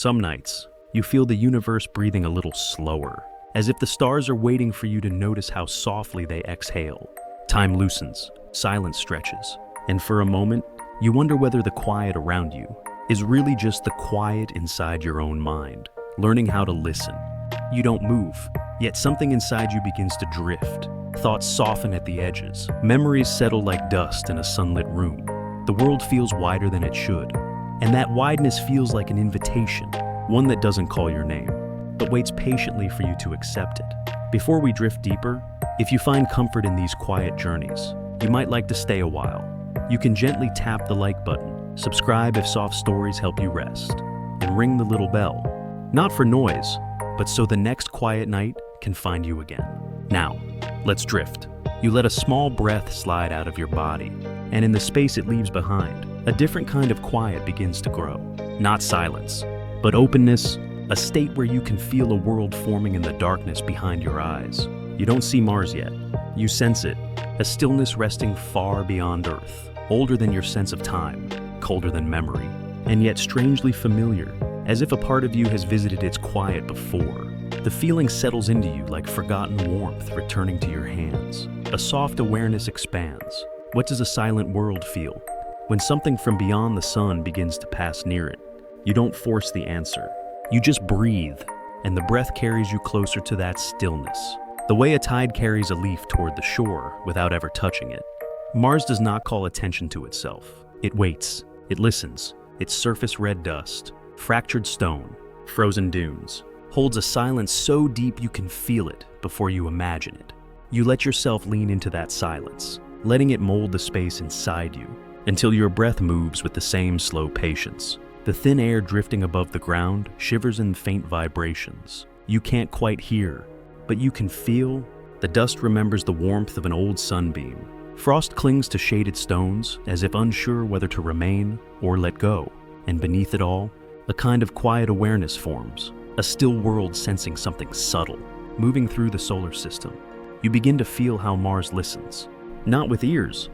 Some nights, you feel the universe breathing a little slower, as if the stars are waiting for you to notice how softly they exhale. Time loosens, silence stretches, and for a moment, you wonder whether the quiet around you is really just the quiet inside your own mind, learning how to listen. You don't move, yet something inside you begins to drift. Thoughts soften at the edges. Memories settle like dust in a sunlit room. The world feels wider than it should, and that wideness feels like an invitation, one that doesn't call your name, but waits patiently for you to accept it. Before we drift deeper, if you find comfort in these quiet journeys, you might like to stay a while. You can gently tap the like button, subscribe if soft stories help you rest, and ring the little bell. Not for noise, but so the next quiet night can find you again. Now, let's drift. You let a small breath slide out of your body, and in the space it leaves behind, a different kind of quiet begins to grow. Not silence, but openness, a state where you can feel a world forming in the darkness behind your eyes. You don't see Mars yet. You sense it, a stillness resting far beyond Earth, older than your sense of time, colder than memory, and yet strangely familiar, as if a part of you has visited its quiet before. The feeling settles into you like forgotten warmth returning to your hands. A soft awareness expands. What does a silent world feel? When something from beyond the sun begins to pass near it, you don't force the answer. You just breathe, and the breath carries you closer to that stillness, the way a tide carries a leaf toward the shore without ever touching it. Mars does not call attention to itself. It waits, it listens. Its surface red dust, fractured stone, frozen dunes, holds a silence so deep you can feel it before you imagine it. You let yourself lean into that silence, letting it mold the space inside you, until your breath moves with the same slow patience. The thin air drifting above the ground shivers in faint vibrations. You can't quite hear, but you can feel. The dust remembers the warmth of an old sunbeam. Frost clings to shaded stones, as if unsure whether to remain or let go. And beneath it all, a kind of quiet awareness forms, a still world sensing something subtle, moving through the solar system. You begin to feel how Mars listens, not with ears,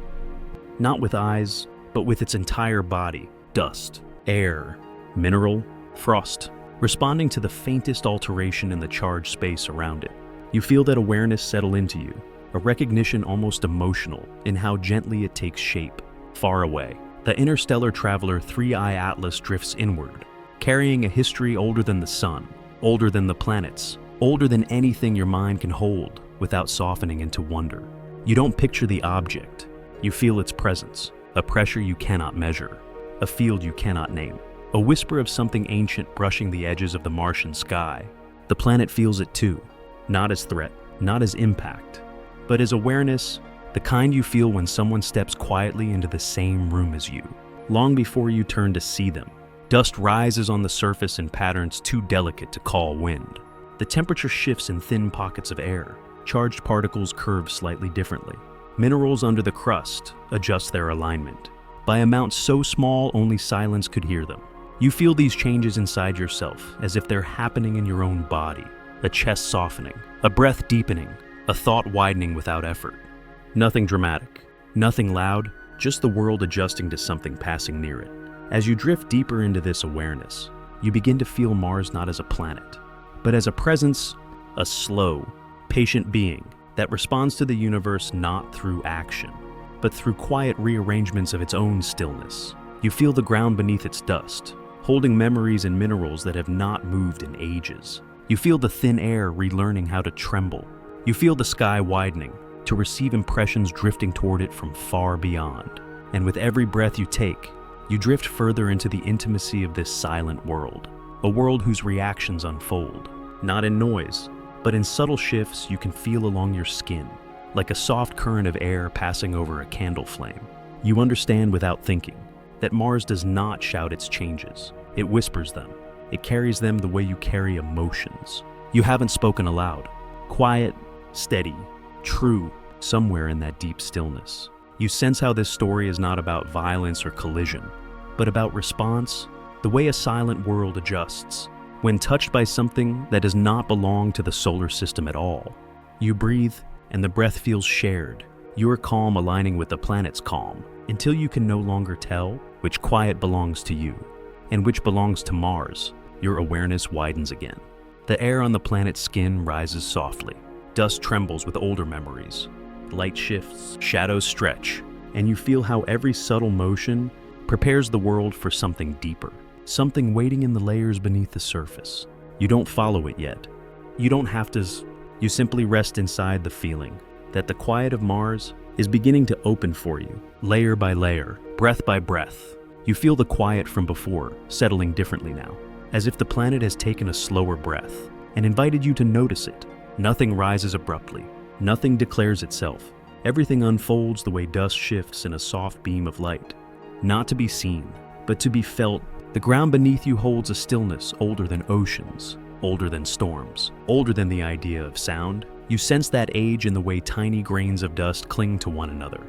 not with eyes, but with its entire body. Dust, air, mineral, frost, responding to the faintest alteration in the charged space around it. You feel that awareness settle into you, a recognition almost emotional in how gently it takes shape. Far away, the interstellar traveler 3I Atlas drifts inward, carrying a history older than the sun, older than the planets, older than anything your mind can hold without softening into wonder. You don't picture the object, you feel its presence, a pressure you cannot measure, a field you cannot name, a whisper of something ancient brushing the edges of the Martian sky. The planet feels it too, not as threat, not as impact, but as awareness, the kind you feel when someone steps quietly into the same room as you, long before you turn to see them. Dust rises on the surface in patterns too delicate to call wind. The temperature shifts in thin pockets of air. Charged particles curve slightly differently. Minerals under the crust adjust their alignment, by amounts so small only silence could hear them. You feel these changes inside yourself as if they're happening in your own body, a chest softening, a breath deepening, a thought widening without effort. Nothing dramatic, nothing loud, just the world adjusting to something passing near it. As you drift deeper into this awareness, you begin to feel Mars not as a planet, but as a presence, a slow, patient being that responds to the universe not through action, but through quiet rearrangements of its own stillness. You feel the ground beneath its dust, holding memories and minerals that have not moved in ages. You feel the thin air relearning how to tremble. You feel the sky widening to receive impressions drifting toward it from far beyond. And with every breath you take, you drift further into the intimacy of this silent world, a world whose reactions unfold, not in noise, but in subtle shifts you can feel along your skin, like a soft current of air passing over a candle flame. You understand without thinking that Mars does not shout its changes. It whispers them. It carries them the way you carry emotions. You haven't spoken aloud. Quiet, steady, true, somewhere in that deep stillness. You sense how this story is not about violence or collision, but about response, the way a silent world adjusts when touched by something that does not belong to the solar system at all. You breathe, and the breath feels shared, your calm aligning with the planet's calm, until you can no longer tell which quiet belongs to you and which belongs to Mars. your awareness widens again. The air on the planet's skin rises softly. Dust trembles with older memories. Light shifts, shadows stretch, and you feel how every subtle motion prepares the world for something deeper, something waiting in the layers beneath the surface. You don't follow it yet. You don't have to. You simply rest inside the feeling that the quiet of Mars is beginning to open for you, layer by layer, breath by breath. You feel the quiet from before settling differently now, as if the planet has taken a slower breath and invited you to notice it. Nothing rises abruptly. Nothing declares itself. Everything unfolds the way dust shifts in a soft beam of light. Not to be seen, but to be felt. The ground beneath you holds a stillness older than oceans, older than storms, older than the idea of sound. You sense that age in the way tiny grains of dust cling to one another.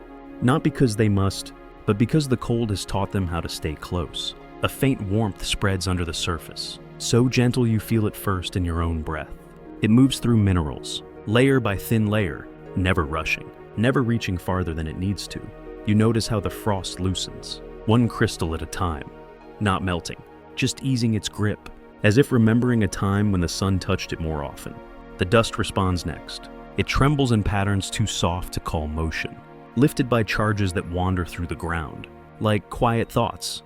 Not because they must, but because the cold has taught them how to stay close. A faint warmth spreads under the surface, so gentle you feel it first in your own breath. It moves through minerals, layer by thin layer, never rushing, never reaching farther than it needs to. You notice how the frost loosens, one crystal at a time, not melting, just easing its grip, as if remembering a time when the sun touched it more often. The dust responds next. It trembles in patterns too soft to call motion, lifted by charges that wander through the ground, like quiet thoughts.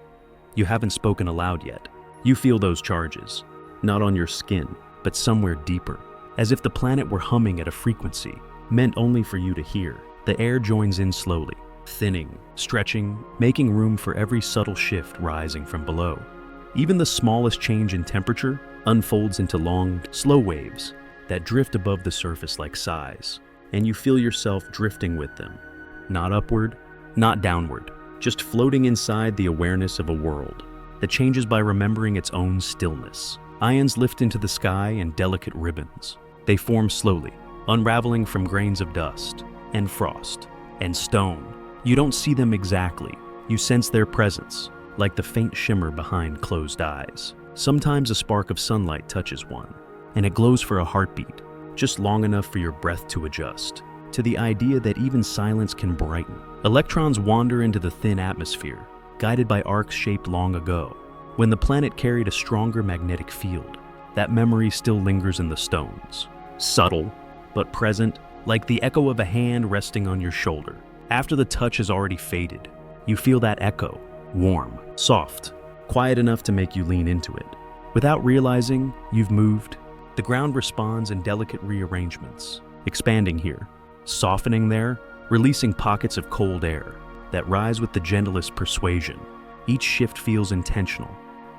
You haven't spoken aloud yet. You feel those charges, not on your skin, but somewhere deeper, as if the planet were humming at a frequency meant only for you to hear. The air joins in slowly, thinning, stretching, making room for every subtle shift rising from below. Even the smallest change in temperature unfolds into long, slow waves that drift above the surface like sighs, and you feel yourself drifting with them. Not upward, not downward, just floating inside the awareness of a world that changes by remembering its own stillness. Ions lift into the sky in delicate ribbons. They form slowly, unraveling from grains of dust and frost and stone. You don't see them exactly. You sense their presence, like the faint shimmer behind closed eyes. Sometimes a spark of sunlight touches one, and it glows for a heartbeat, just long enough for your breath to adjust to the idea that even silence can brighten. Electrons wander into the thin atmosphere, guided by arcs shaped long ago, when the planet carried a stronger magnetic field. That memory still lingers in the stones, subtle but present, like the echo of a hand resting on your shoulder. After the touch has already faded, you feel that echo, warm, soft, quiet enough to make you lean into it. Without realizing you've moved, the ground responds in delicate rearrangements, expanding here, softening there, releasing pockets of cold air that rise with the gentlest persuasion. Each shift feels intentional.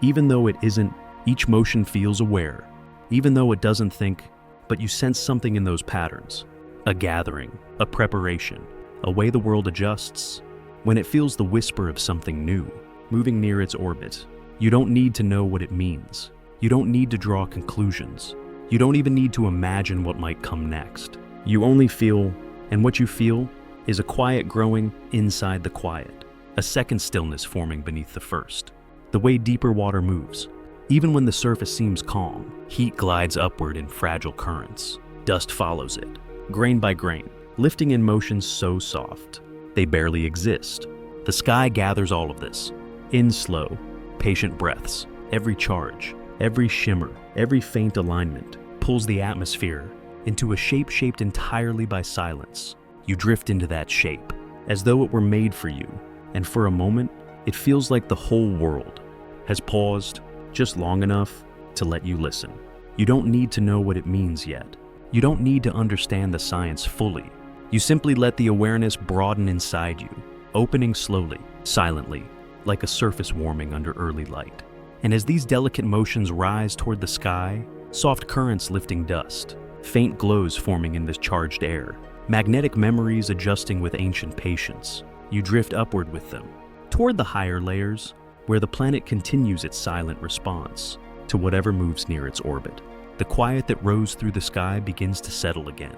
Even though it isn't, each motion feels aware. Even though it doesn't think, but you sense something in those patterns. A gathering, a preparation, a way the world adjusts. When it feels the whisper of something new, moving near its orbit, you don't need to know what it means. You don't need to draw conclusions. You don't even need to imagine what might come next. You only feel, and what you feel is a quiet growing inside the quiet, a second stillness forming beneath the first. The way deeper water moves, even when the surface seems calm, heat glides upward in fragile currents. Dust follows it, grain by grain, lifting in motions so soft they barely exist. The sky gathers all of this, in slow, patient breaths. Every charge, every shimmer, every faint alignment pulls the atmosphere into a shape shaped entirely by silence. You drift into that shape, as though it were made for you, and for a moment, it feels like the whole world has paused just long enough to let you listen. You don't need to know what it means yet. You don't need to understand the science fully. You simply let the awareness broaden inside you, opening slowly, silently, like a surface warming under early light. And as these delicate motions rise toward the sky, soft currents lifting dust, faint glows forming in this charged air, magnetic memories adjusting with ancient patience, you drift upward with them, toward the higher layers, where the planet continues its silent response to whatever moves near its orbit. The quiet that rose through the sky begins to settle again,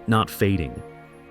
not fading,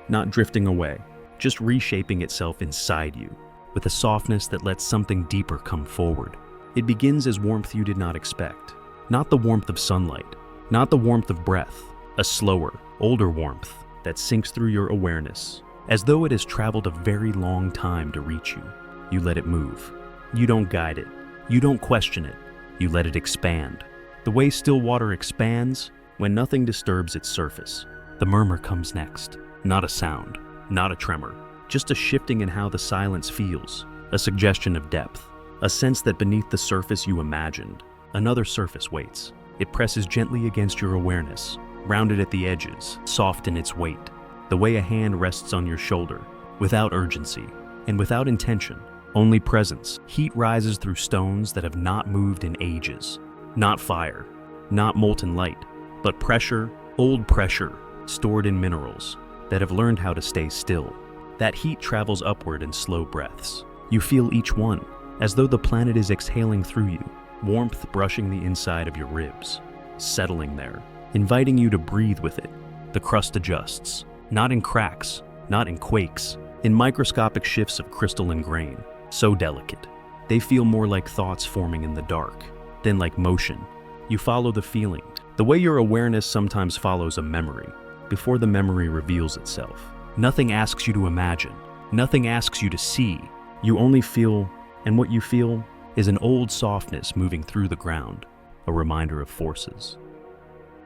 not drifting away, just reshaping itself inside you, with a softness that lets something deeper come forward. It begins as warmth you did not expect, not the warmth of sunlight, not the warmth of breath, a slower, older warmth that sinks through your awareness, as though it has traveled a very long time to reach you. You let it move. You don't guide it. You don't question it. You let it expand, The way still water expands when nothing disturbs its surface. The murmur comes next. Not a sound, not a tremor, just a shifting in how the silence feels, a suggestion of depth, a sense that beneath the surface you imagined, another surface waits. It presses gently against your awareness, rounded at the edges, soft in its weight, the way a hand rests on your shoulder, without urgency and without intention, only presence. Heat rises through stones that have not moved in ages. Not fire, not molten light, but pressure, old pressure, stored in minerals that have learned how to stay still. That heat travels upward in slow breaths. You feel each one, as though the planet is exhaling through you, warmth brushing the inside of your ribs, settling there, inviting you to breathe with it. The crust adjusts, not in cracks, not in quakes, in microscopic shifts of crystal and grain, so delicate. They feel more like thoughts forming in the dark than like motion. You follow the feeling, the way your awareness sometimes follows a memory, before the memory reveals itself. Nothing asks you to imagine, nothing asks you to see. You only feel, and what you feel is an old softness moving through the ground, a reminder of forces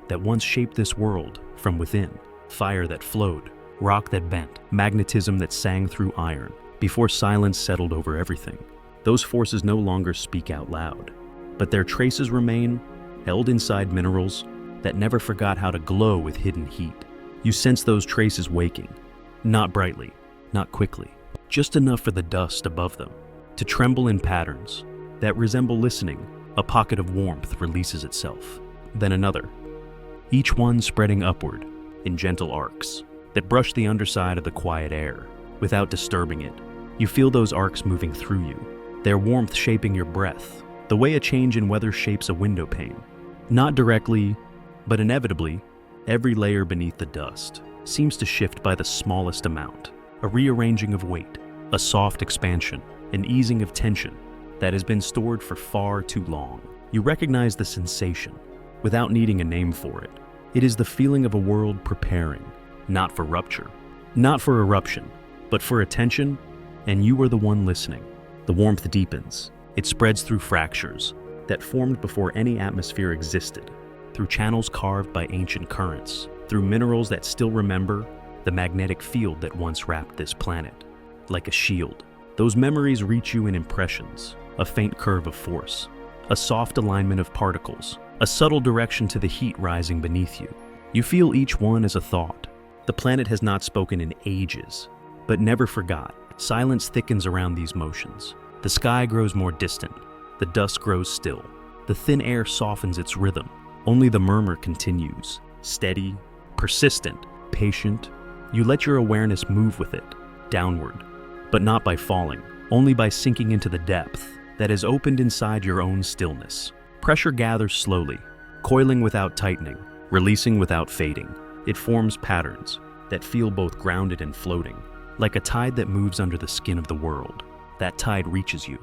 that once shaped this world from within. Fire that flowed, rock that bent, magnetism that sang through iron, before silence settled over everything. Those forces no longer speak out loud, but their traces remain, held inside minerals that never forgot how to glow with hidden heat. You sense those traces waking, not brightly, not quickly, just enough for the dust above them to tremble in patterns that resemble listening. A pocket of warmth releases itself, then another, each one spreading upward in gentle arcs that brush the underside of the quiet air without disturbing it. You feel those arcs moving through you, their warmth shaping your breath, the way a change in weather shapes a window pane. Not directly, but inevitably, every layer beneath the dust seems to shift by the smallest amount, a rearranging of weight, a soft expansion, an easing of tension that has been stored for far too long. You recognize the sensation without needing a name for it. It is the feeling of a world preparing, not for rupture, not for eruption, but for attention, and you are the one listening. The warmth deepens. It spreads through fractures that formed before any atmosphere existed, through channels carved by ancient currents, through minerals that still remember the magnetic field that once wrapped this planet. Like a shield, those memories reach you in impressions, a faint curve of force, a soft alignment of particles, a subtle direction to the heat rising beneath you. You feel each one as a thought. The planet has not spoken in ages, but never forgot. Silence thickens around these motions. The sky grows more distant. The dust grows still. The thin air softens its rhythm. Only the murmur continues, steady, persistent, patient. You let your awareness move with it, downward, but not by falling, only by sinking into the depth that has opened inside your own stillness. Pressure gathers slowly, coiling without tightening, releasing without fading. It forms patterns that feel both grounded and floating, like a tide that moves under the skin of the world. That tide reaches you,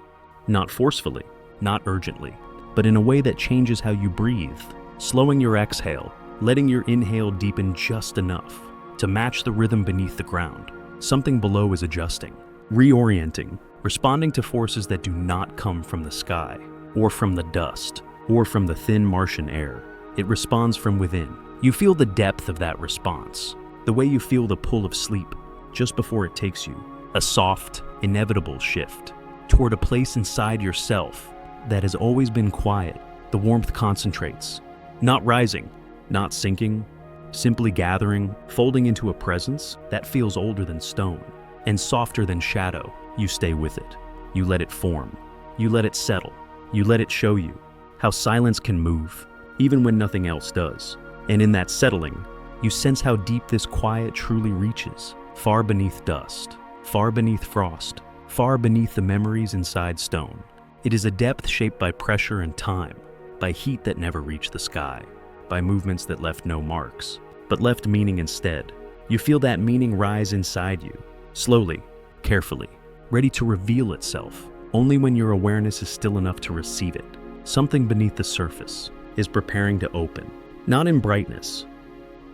not forcefully, not urgently, but in a way that changes how you breathe, slowing your exhale, letting your inhale deepen just enough to match the rhythm beneath the ground. Something below is adjusting, reorienting, responding to forces that do not come from the sky, or from the dust, or from the thin Martian air. It responds from within. You feel the depth of that response, the way you feel the pull of sleep just before it takes you. A soft, inevitable shift toward a place inside yourself that has always been quiet. The warmth concentrates, not rising, not sinking, simply gathering, folding into a presence that feels older than stone and softer than shadow. You stay with it. You let it form. You let it settle. You let it show you how silence can move, even when nothing else does. And in that settling, you sense how deep this quiet truly reaches, far beneath dust, far beneath frost, far beneath the memories inside stone. It is a depth shaped by pressure and time, by heat that never reached the sky, by movements that left no marks, but left meaning instead. You feel that meaning rise inside you, slowly, carefully, ready to reveal itself, only when your awareness is still enough to receive it. Something beneath the surface is preparing to open, not in brightness,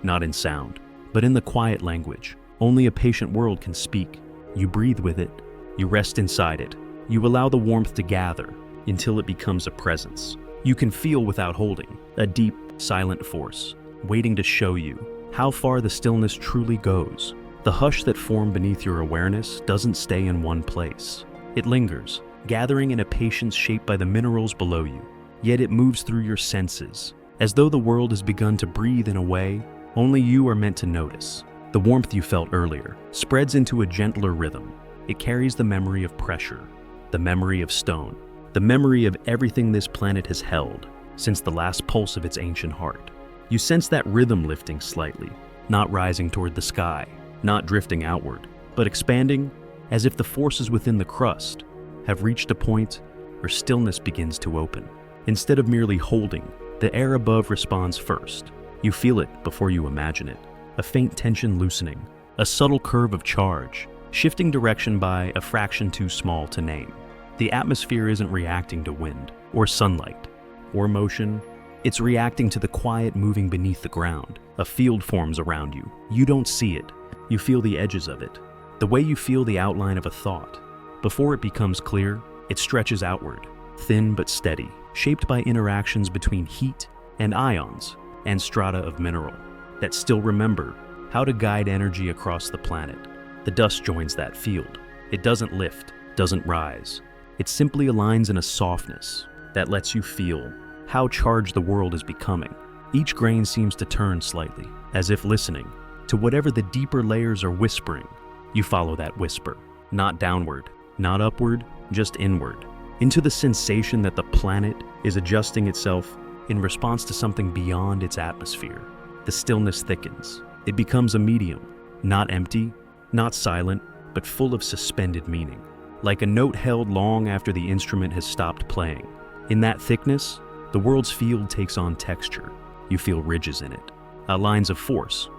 not in sound, but in the quiet language only a patient world can speak. You breathe with it, you rest inside it, you allow the warmth to gather until it becomes a presence, You can feel without holding, a deep, silent force, waiting to show you how far the stillness truly goes. The hush that formed beneath your awareness doesn't stay in one place. It lingers, gathering in a patience shaped by the minerals below you. Yet it moves through your senses, as though the world has begun to breathe in a way only you are meant to notice. The warmth you felt earlier spreads into a gentler rhythm. It carries the memory of pressure, the memory of stone, the memory of everything this planet has held since the last pulse of its ancient heart. You sense that rhythm lifting slightly, not rising toward the sky, not drifting outward, but expanding as if the forces within the crust have reached a point where stillness begins to open. Instead of merely holding, the air above responds first. You feel it before you imagine it, a faint tension loosening, a subtle curve of charge, shifting direction by a fraction too small to name. The atmosphere isn't reacting to wind, or sunlight, or motion. It's reacting to the quiet moving beneath the ground. A field forms around you. You don't see it. You feel the edges of it. The way you feel the outline of a thought. Before it becomes clear, it stretches outward, thin but steady, shaped by interactions between heat and ions and strata of mineral that still remember how to guide energy across the planet. The dust joins that field. It doesn't lift, doesn't rise. It simply aligns in a softness that lets you feel how charged the world is becoming. Each grain seems to turn slightly, as if listening to whatever the deeper layers are whispering. You follow that whisper, not downward, not upward, just inward, into the sensation that the planet is adjusting itself in response to something beyond its atmosphere. The stillness thickens. It becomes a medium, not empty, not silent, but full of suspended meaning, like a note held long after the instrument has stopped playing. In that thickness, the world's field takes on texture. You feel ridges in it, lines of force,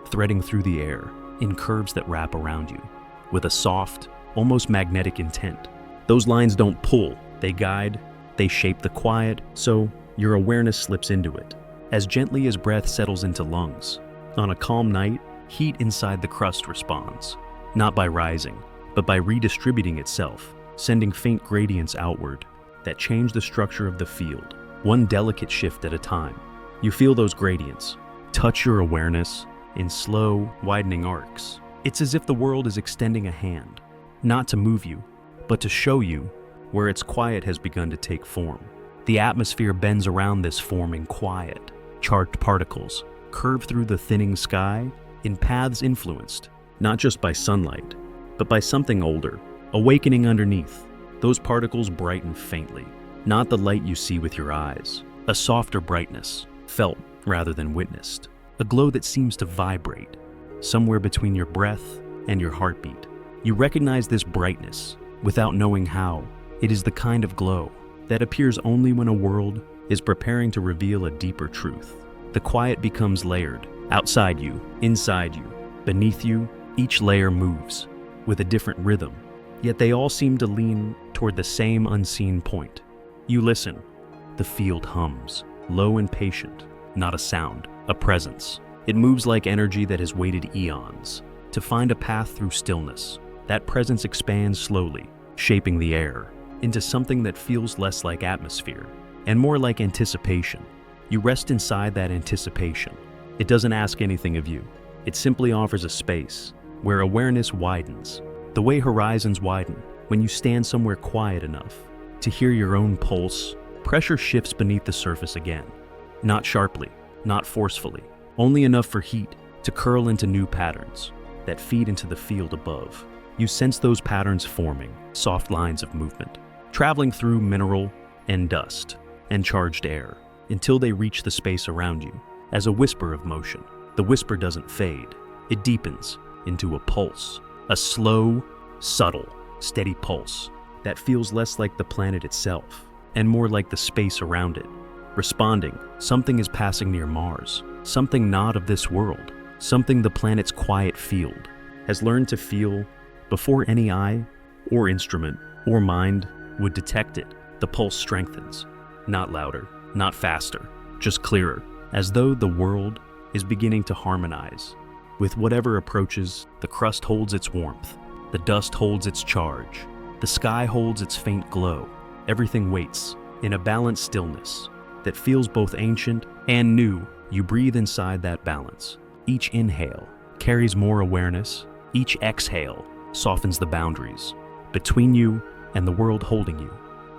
threading through the air in curves that wrap around you, with a soft, almost magnetic intent. Those lines don't pull, they guide, they shape the quiet, so your awareness slips into it, as gently as breath settles into lungs. On a calm night, heat inside the crust responds, not by rising, but by redistributing itself, sending faint gradients outward that change the structure of the field, one delicate shift at a time. You feel those gradients touch your awareness in slow, widening arcs. It's as if the world is extending a hand, not to move you, but to show you where its quiet has begun to take form. The atmosphere bends around this forming quiet. Charged particles curve through the thinning sky in paths influenced, not just by sunlight, but by something older, awakening underneath. Those particles brighten faintly, not the light you see with your eyes, a softer brightness, felt rather than witnessed, a glow that seems to vibrate, somewhere between your breath and your heartbeat. You recognize this brightness without knowing how. It is the kind of glow that appears only when a world is preparing to reveal a deeper truth. The quiet becomes layered, outside you, inside you, beneath you. Each layer moves with a different rhythm, yet they all seem to lean toward the same unseen point. You listen. The field hums, low and patient, not a sound, a presence. It moves like energy that has waited eons to find a path through stillness. That presence expands slowly, shaping the air into something that feels less like atmosphere and more like anticipation. You rest inside that anticipation. It doesn't ask anything of you. It simply offers a space where awareness widens, the way horizons widen when you stand somewhere quiet enough to hear your own pulse. Pressure shifts beneath the surface again, not sharply, not forcefully, only enough for heat to curl into new patterns that feed into the field above. You sense those patterns forming, soft lines of movement, traveling through mineral and dust and charged air until they reach the space around you. As a whisper of motion, the whisper doesn't fade. It deepens into a pulse, a slow, subtle, steady pulse that feels less like the planet itself and more like the space around it. Responding, something is passing near Mars, something not of this world, something the planet's quiet field has learned to feel before any eye or instrument or mind would detect it. The pulse strengthens, not louder, not faster, just clearer, as though the world is beginning to harmonize. With whatever approaches, the crust holds its warmth, the dust holds its charge, the sky holds its faint glow. Everything waits, in a balanced stillness that feels both ancient and new. You breathe inside that balance. Each inhale carries more awareness. Each exhale softens the boundaries between you and the world holding you.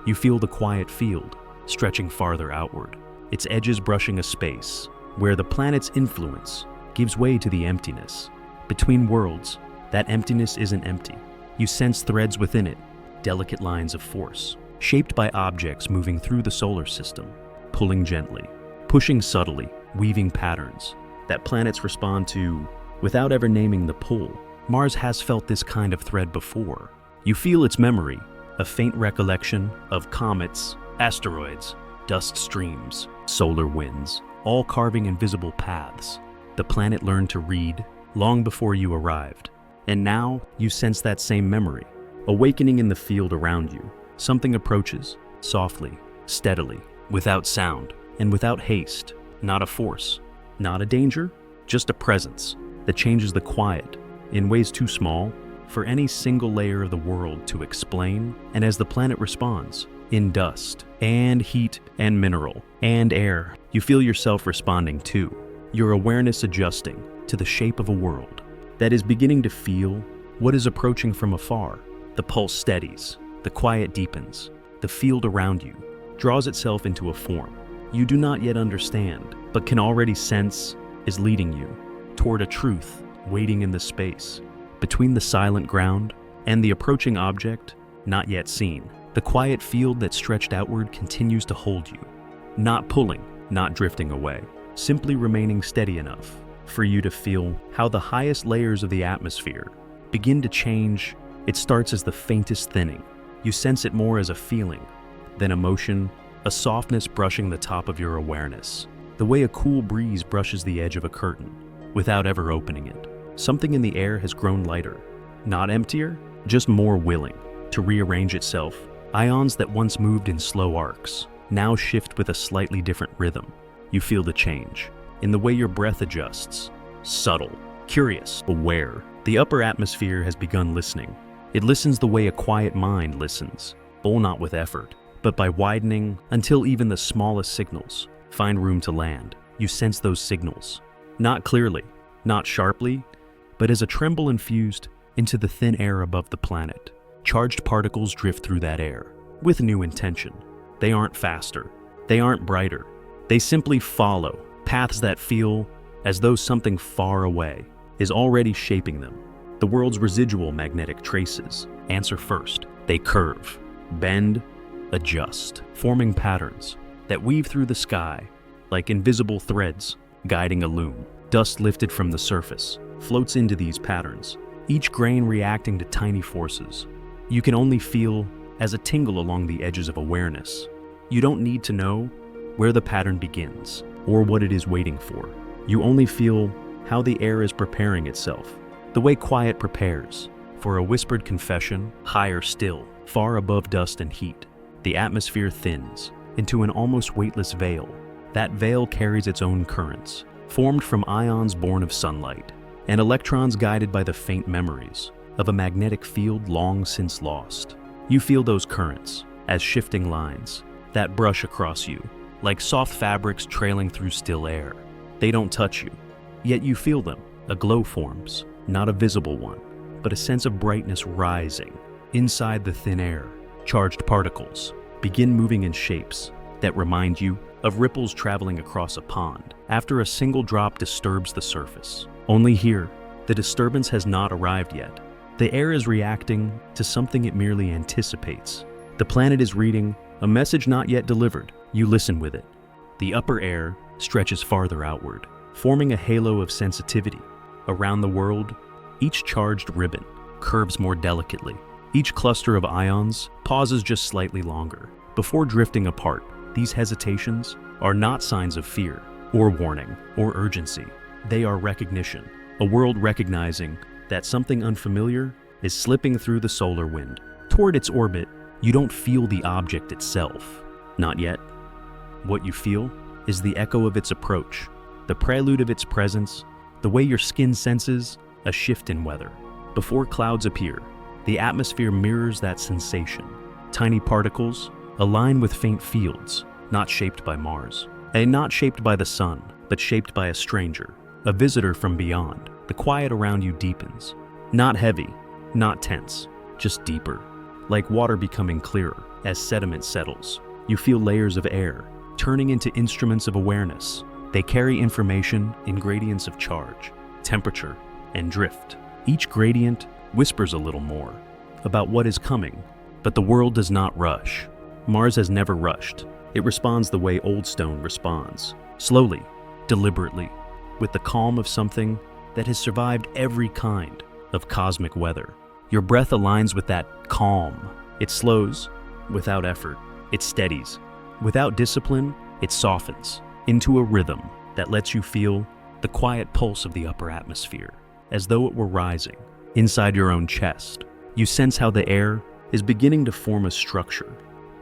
You feel the quiet field stretching farther outward, its edges brushing a space where the planet's influence gives way to the emptiness. Between worlds, that emptiness isn't empty. You sense threads within it, delicate lines of force, shaped by objects moving through the solar system, pulling gently, pushing subtly, weaving patterns that planets respond to without ever naming the pull. Mars has felt this kind of thread before. You feel its memory, a faint recollection of comets, asteroids, dust streams, solar winds, all carving invisible paths. The planet learned to read long before you arrived, and now you sense that same memory, awakening in the field around you. Something approaches, softly, steadily, without sound, and without haste. Not a force, not a danger, just a presence that changes the quiet in ways too small for any single layer of the world to explain. And as the planet responds, in dust, and heat, and mineral, and air, you feel yourself responding too, your awareness adjusting to the shape of a world that is beginning to feel what is approaching from afar. The pulse steadies, the quiet deepens, the field around you draws itself into a form you do not yet understand, but can already sense is leading you toward a truth waiting in the space between the silent ground and the approaching object not yet seen. The quiet field that stretched outward continues to hold you, not pulling, not drifting away, simply remaining steady enough for you to feel how the highest layers of the atmosphere begin to change. It starts as the faintest thinning. You sense it more as a feeling than emotion, a softness brushing the top of your awareness, the way a cool breeze brushes the edge of a curtain without ever opening it. Something in the air has grown lighter, not emptier, just more willing to rearrange itself. Ions that once moved in slow arcs now shift with a slightly different rhythm. You feel the change in the way your breath adjusts, subtle, curious, aware. The upper atmosphere has begun listening. It listens the way a quiet mind listens, not with effort, but by widening until even the smallest signals find room to land. You sense those signals, not clearly, not sharply, but as a tremble infused into the thin air above the planet. Charged particles drift through that air with new intention. They aren't faster, they aren't brighter. They simply follow paths that feel as though something far away is already shaping them. The world's residual magnetic traces answer first. They curve, bend, adjust, forming patterns that weave through the sky like invisible threads guiding a loom. Dust lifted from the surface floats into these patterns, each grain reacting to tiny forces you can only feel as a tingle along the edges of awareness. You don't need to know where the pattern begins or what it is waiting for. You only feel how the air is preparing itself, the way quiet prepares for a whispered confession. Higher still, far above dust and heat, the atmosphere thins into an almost weightless veil. That veil carries its own currents, formed from ions born of sunlight and electrons guided by the faint memories of a magnetic field long since lost. You feel those currents as shifting lines that brush across you, like soft fabrics trailing through still air. They don't touch you, yet you feel them. A glow forms, not a visible one, but a sense of brightness rising inside the thin air. Charged particles begin moving in shapes that remind you of ripples traveling across a pond after a single drop disturbs the surface. Only here, the disturbance has not arrived yet. The air is reacting to something it merely anticipates. The planet is reading a message not yet delivered. You listen with it. The upper air stretches farther outward, forming a halo of sensitivity. Around the world, each charged ribbon curves more delicately. Each cluster of ions pauses just slightly longer before drifting apart. These hesitations are not signs of fear or warning or urgency. They are recognition, a world recognizing that something unfamiliar is slipping through the solar wind toward its orbit. You don't feel the object itself, not yet. What you feel is the echo of its approach, the prelude of its presence, the way your skin senses a shift in weather. Before clouds appear, the atmosphere mirrors that sensation. Tiny particles align with faint fields, not shaped by Mars, and not shaped by the sun, but shaped by a stranger, a visitor from beyond. The quiet around you deepens. Not heavy, not tense, just deeper. Like water becoming clearer as sediment settles. You feel layers of air, turning into instruments of awareness. They carry information in gradients of charge, temperature, and drift. Each gradient whispers a little more about what is coming, but the world does not rush. Mars has never rushed. It responds the way old stone responds, slowly, deliberately, with the calm of something that has survived every kind of cosmic weather. Your breath aligns with that calm. It slows without effort. It steadies. Without discipline, it softens into a rhythm that lets you feel the quiet pulse of the upper atmosphere, as though it were rising inside your own chest. You sense how the air is beginning to form a structure,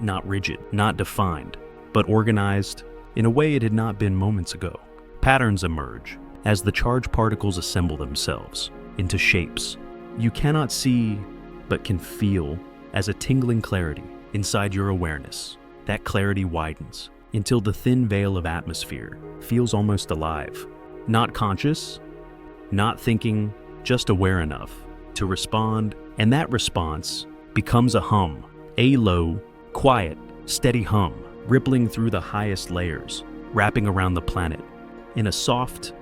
not rigid, not defined, but organized in a way it had not been moments ago. Patterns emerge as the charged particles assemble themselves into shapes you cannot see but can feel as a tingling clarity inside your awareness. That clarity widens until the thin veil of atmosphere feels almost alive. Not conscious, not thinking, just aware enough to respond, and that response becomes a hum, a low, quiet, steady hum, rippling through the highest layers, wrapping around the planet in a soft,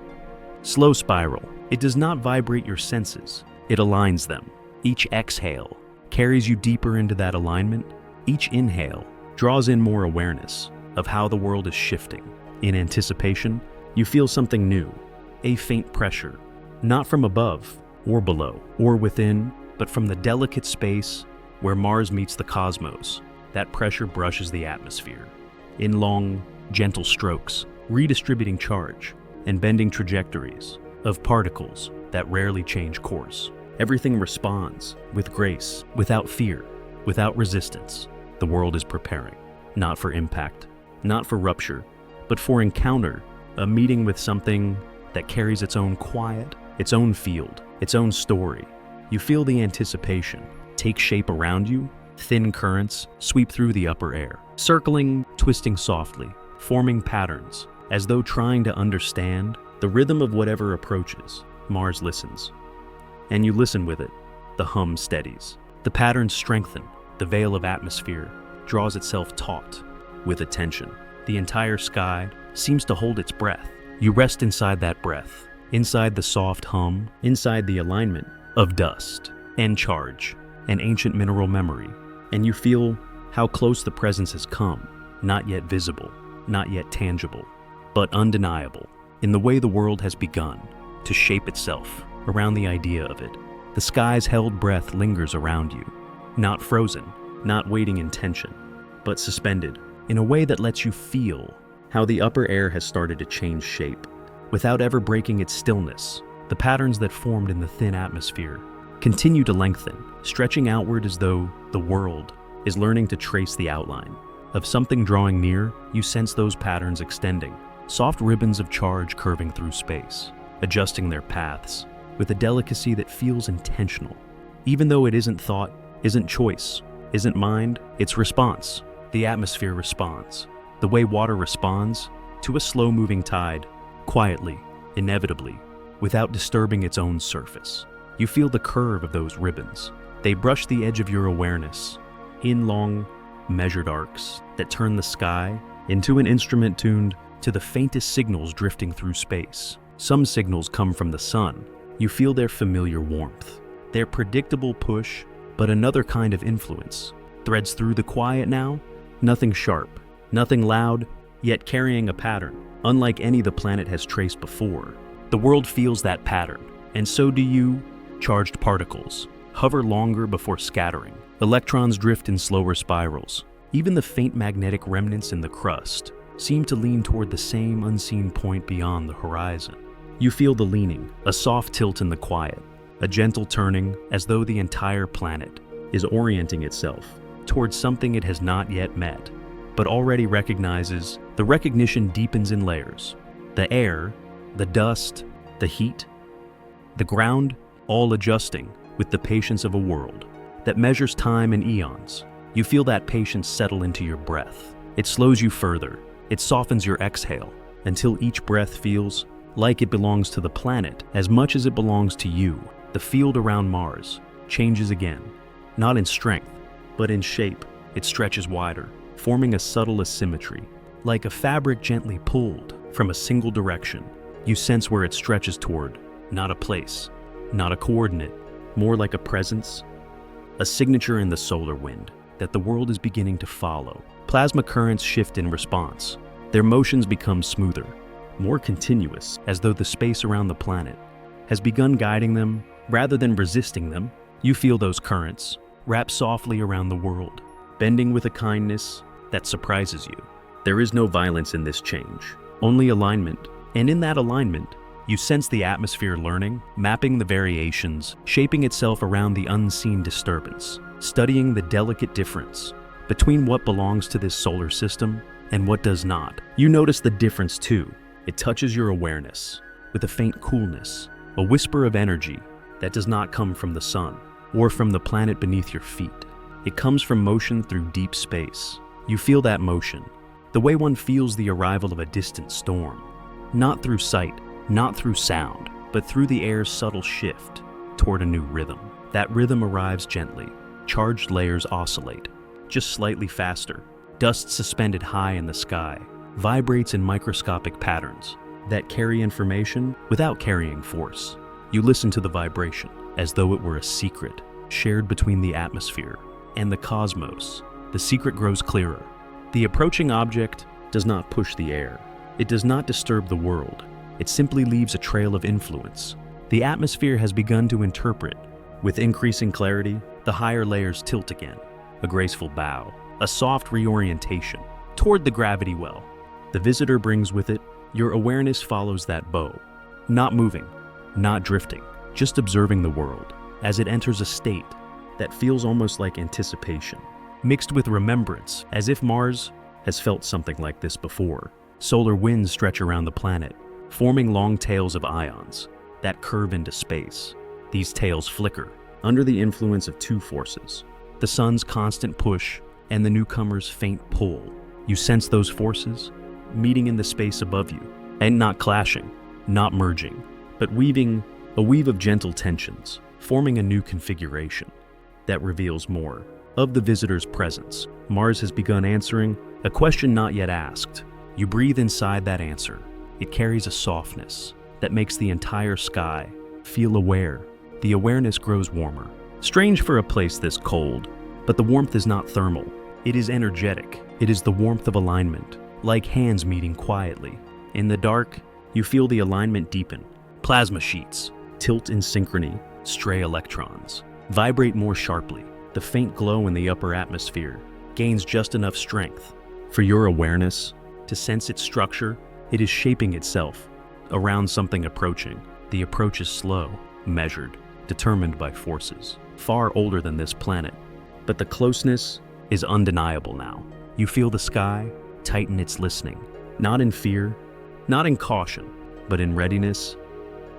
slow spiral. It does not vibrate your senses, it aligns them. Each exhale carries you deeper into that alignment. Each inhale draws in more awareness of how the world is shifting. In anticipation, you feel something new, a faint pressure, not from above or below or within, but from the delicate space where Mars meets the cosmos. That pressure brushes the atmosphere in long, gentle strokes, redistributing charge and bending trajectories of particles that rarely change course. Everything responds with grace, without fear, without resistance. The world is preparing, not for impact, not for rupture, but for encounter, a meeting with something that carries its own quiet, its own field, its own story. You feel the anticipation take shape around you. Thin currents sweep through the upper air, circling, twisting softly, forming patterns, as though trying to understand the rhythm of whatever approaches. Mars listens, and you listen with it. The hum steadies. The patterns strengthen. The veil of atmosphere draws itself taut with attention. The entire sky seems to hold its breath. You rest inside that breath, inside the soft hum, inside the alignment of dust and charge and ancient mineral memory, and you feel how close the presence has come, not yet visible, not yet tangible, but undeniable in the way the world has begun to shape itself around the idea of it. The sky's held breath lingers around you, not frozen, not waiting in tension, but suspended in a way that lets you feel how the upper air has started to change shape. Without ever breaking its stillness, the patterns that formed in the thin atmosphere continue to lengthen, stretching outward as though the world is learning to trace the outline of something drawing near. You sense those patterns extending, soft ribbons of charge curving through space, adjusting their paths with a delicacy that feels intentional. Even though it isn't thought, isn't choice, isn't mind, it's response. The atmosphere responds. The way water responds to a slow-moving tide, quietly, inevitably, without disturbing its own surface. You feel the curve of those ribbons. They brush the edge of your awareness in long, measured arcs that turn the sky into an instrument tuned to the faintest signals drifting through space. Some signals come from the sun. You feel their familiar warmth, their predictable push, but another kind of influence threads through the quiet now. Nothing sharp, nothing loud, yet carrying a pattern, unlike any the planet has traced before. The world feels that pattern, and so do you. Charged particles hover longer before scattering. Electrons drift in slower spirals. Even the faint magnetic remnants in the crust seem to lean toward the same unseen point beyond the horizon. You feel the leaning, a soft tilt in the quiet, a gentle turning as though the entire planet is orienting itself towards something it has not yet met, but already recognizes. The recognition deepens in layers. The air, the dust, the heat, the ground, all adjusting with the patience of a world that measures time in eons. You feel that patience settle into your breath. It slows you further. It softens your exhale until each breath feels like it belongs to the planet as much as it belongs to you. The field around Mars changes again, not in strength, but in shape. It stretches wider, forming a subtle asymmetry, like a fabric gently pulled from a single direction. You sense where it stretches toward, not a place, not a coordinate, more like a presence, a signature in the solar wind that the world is beginning to follow. Plasma currents shift in response. Their motions become smoother, more continuous, as though the space around the planet has begun guiding them rather than resisting them. You feel those currents wrap softly around the world, bending with a kindness that surprises you. There is no violence in this change, only alignment. And in that alignment, you sense the atmosphere learning, mapping the variations, shaping itself around the unseen disturbance, studying the delicate difference between what belongs to this solar system and what does not. You notice the difference too. It touches your awareness with a faint coolness, a whisper of energy that does not come from the sun or from the planet beneath your feet. It comes from motion through deep space. You feel that motion, the way one feels the arrival of a distant storm, not through sight, not through sound, but through the air's subtle shift toward a new rhythm. That rhythm arrives gently. Charged layers oscillate, just slightly faster. Dust suspended high in the sky vibrates in microscopic patterns that carry information without carrying force. You listen to the vibration as though it were a secret shared between the atmosphere and the cosmos. The secret grows clearer. The approaching object does not push the air. It does not disturb the world. It simply leaves a trail of influence. The atmosphere has begun to interpret. With increasing clarity, the higher layers tilt again. A graceful bow, a soft reorientation toward the gravity well. The visitor brings with it, your awareness follows that bow, not moving, not drifting, just observing the world as it enters a state that feels almost like anticipation, mixed with remembrance, as if Mars has felt something like this before. Solar winds stretch around the planet, forming long tails of ions that curve into space. These tails flicker under the influence of two forces: the sun's constant push and the newcomer's faint pull. You sense those forces meeting in the space above you, and not clashing, not merging, but weaving a weave of gentle tensions, forming a new configuration that reveals more of the visitor's presence. Mars has begun answering a question not yet asked. You breathe inside that answer. It carries a softness that makes the entire sky feel aware. The awareness grows warmer. Strange for a place this cold, but the warmth is not thermal. It is energetic. It is the warmth of alignment, like hands meeting quietly. In the dark, you feel the alignment deepen. Plasma sheets tilt in synchrony. Stray electrons vibrate more sharply. The faint glow in the upper atmosphere gains just enough strength for your awareness to sense its structure. It is shaping itself around something approaching. The approach is slow, measured, determined by forces far older than this planet. But the closeness is undeniable now. You feel the sky tighten its listening, not in fear, not in caution, but in readiness.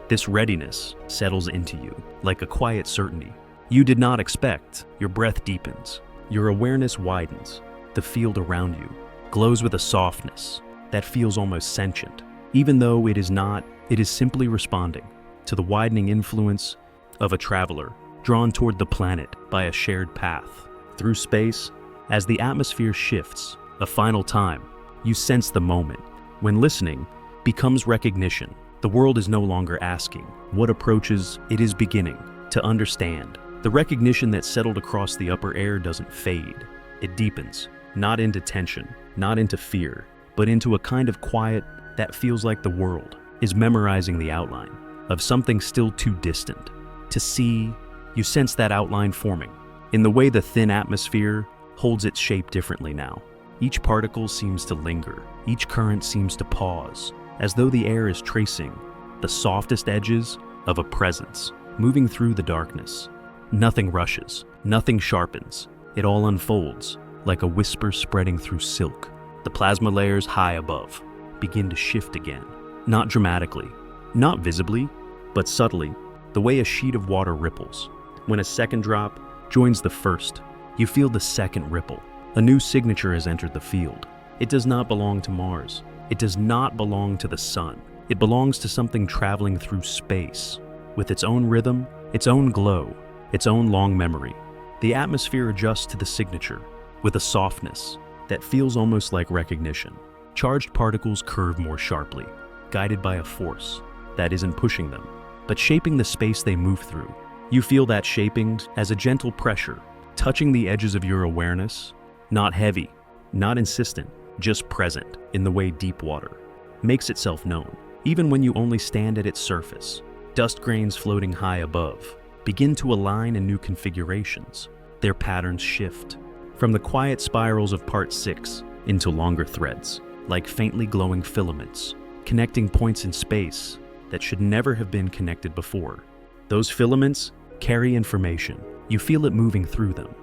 This readiness settles into you like a quiet certainty you did not expect. Your breath deepens. Your awareness widens. The field around you glows with a softness that feels almost sentient. Even though it is not, it is simply responding to the widening influence of a traveler drawn toward the planet by a shared path. Through space, as the atmosphere shifts, a final time, you sense the moment when listening becomes recognition. The world is no longer asking what approaches, it is beginning to understand. The recognition that settled across the upper air doesn't fade. It deepens, not into tension, not into fear, but into a kind of quiet that feels like the world is memorizing the outline of something still too distant to see. You sense that outline forming in the way the thin atmosphere holds its shape differently now. Each particle seems to linger. Each current seems to pause, as though the air is tracing the softest edges of a presence moving through the darkness. Nothing rushes, nothing sharpens. It all unfolds like a whisper spreading through silk. The plasma layers high above begin to shift again, not dramatically, not visibly, but subtly, the way a sheet of water ripples when a second drop joins the first. You feel the second ripple. A new signature has entered the field. It does not belong to Mars. It does not belong to the sun. It belongs to something traveling through space, with its own rhythm, its own glow, its own long memory. The atmosphere adjusts to the signature with a softness that feels almost like recognition. Charged particles curve more sharply, guided by a force that isn't pushing them, but shaping the space they move through. You feel that shaping as a gentle pressure, touching the edges of your awareness, not heavy, not insistent, just present in the way deep water makes itself known. Even when you only stand at its surface, dust grains floating high above begin to align in new configurations. Their patterns shift from the quiet spirals of Part 6 into longer threads, like faintly glowing filaments, connecting points in space that should never have been connected before. Those filaments carry information. You feel it moving through them,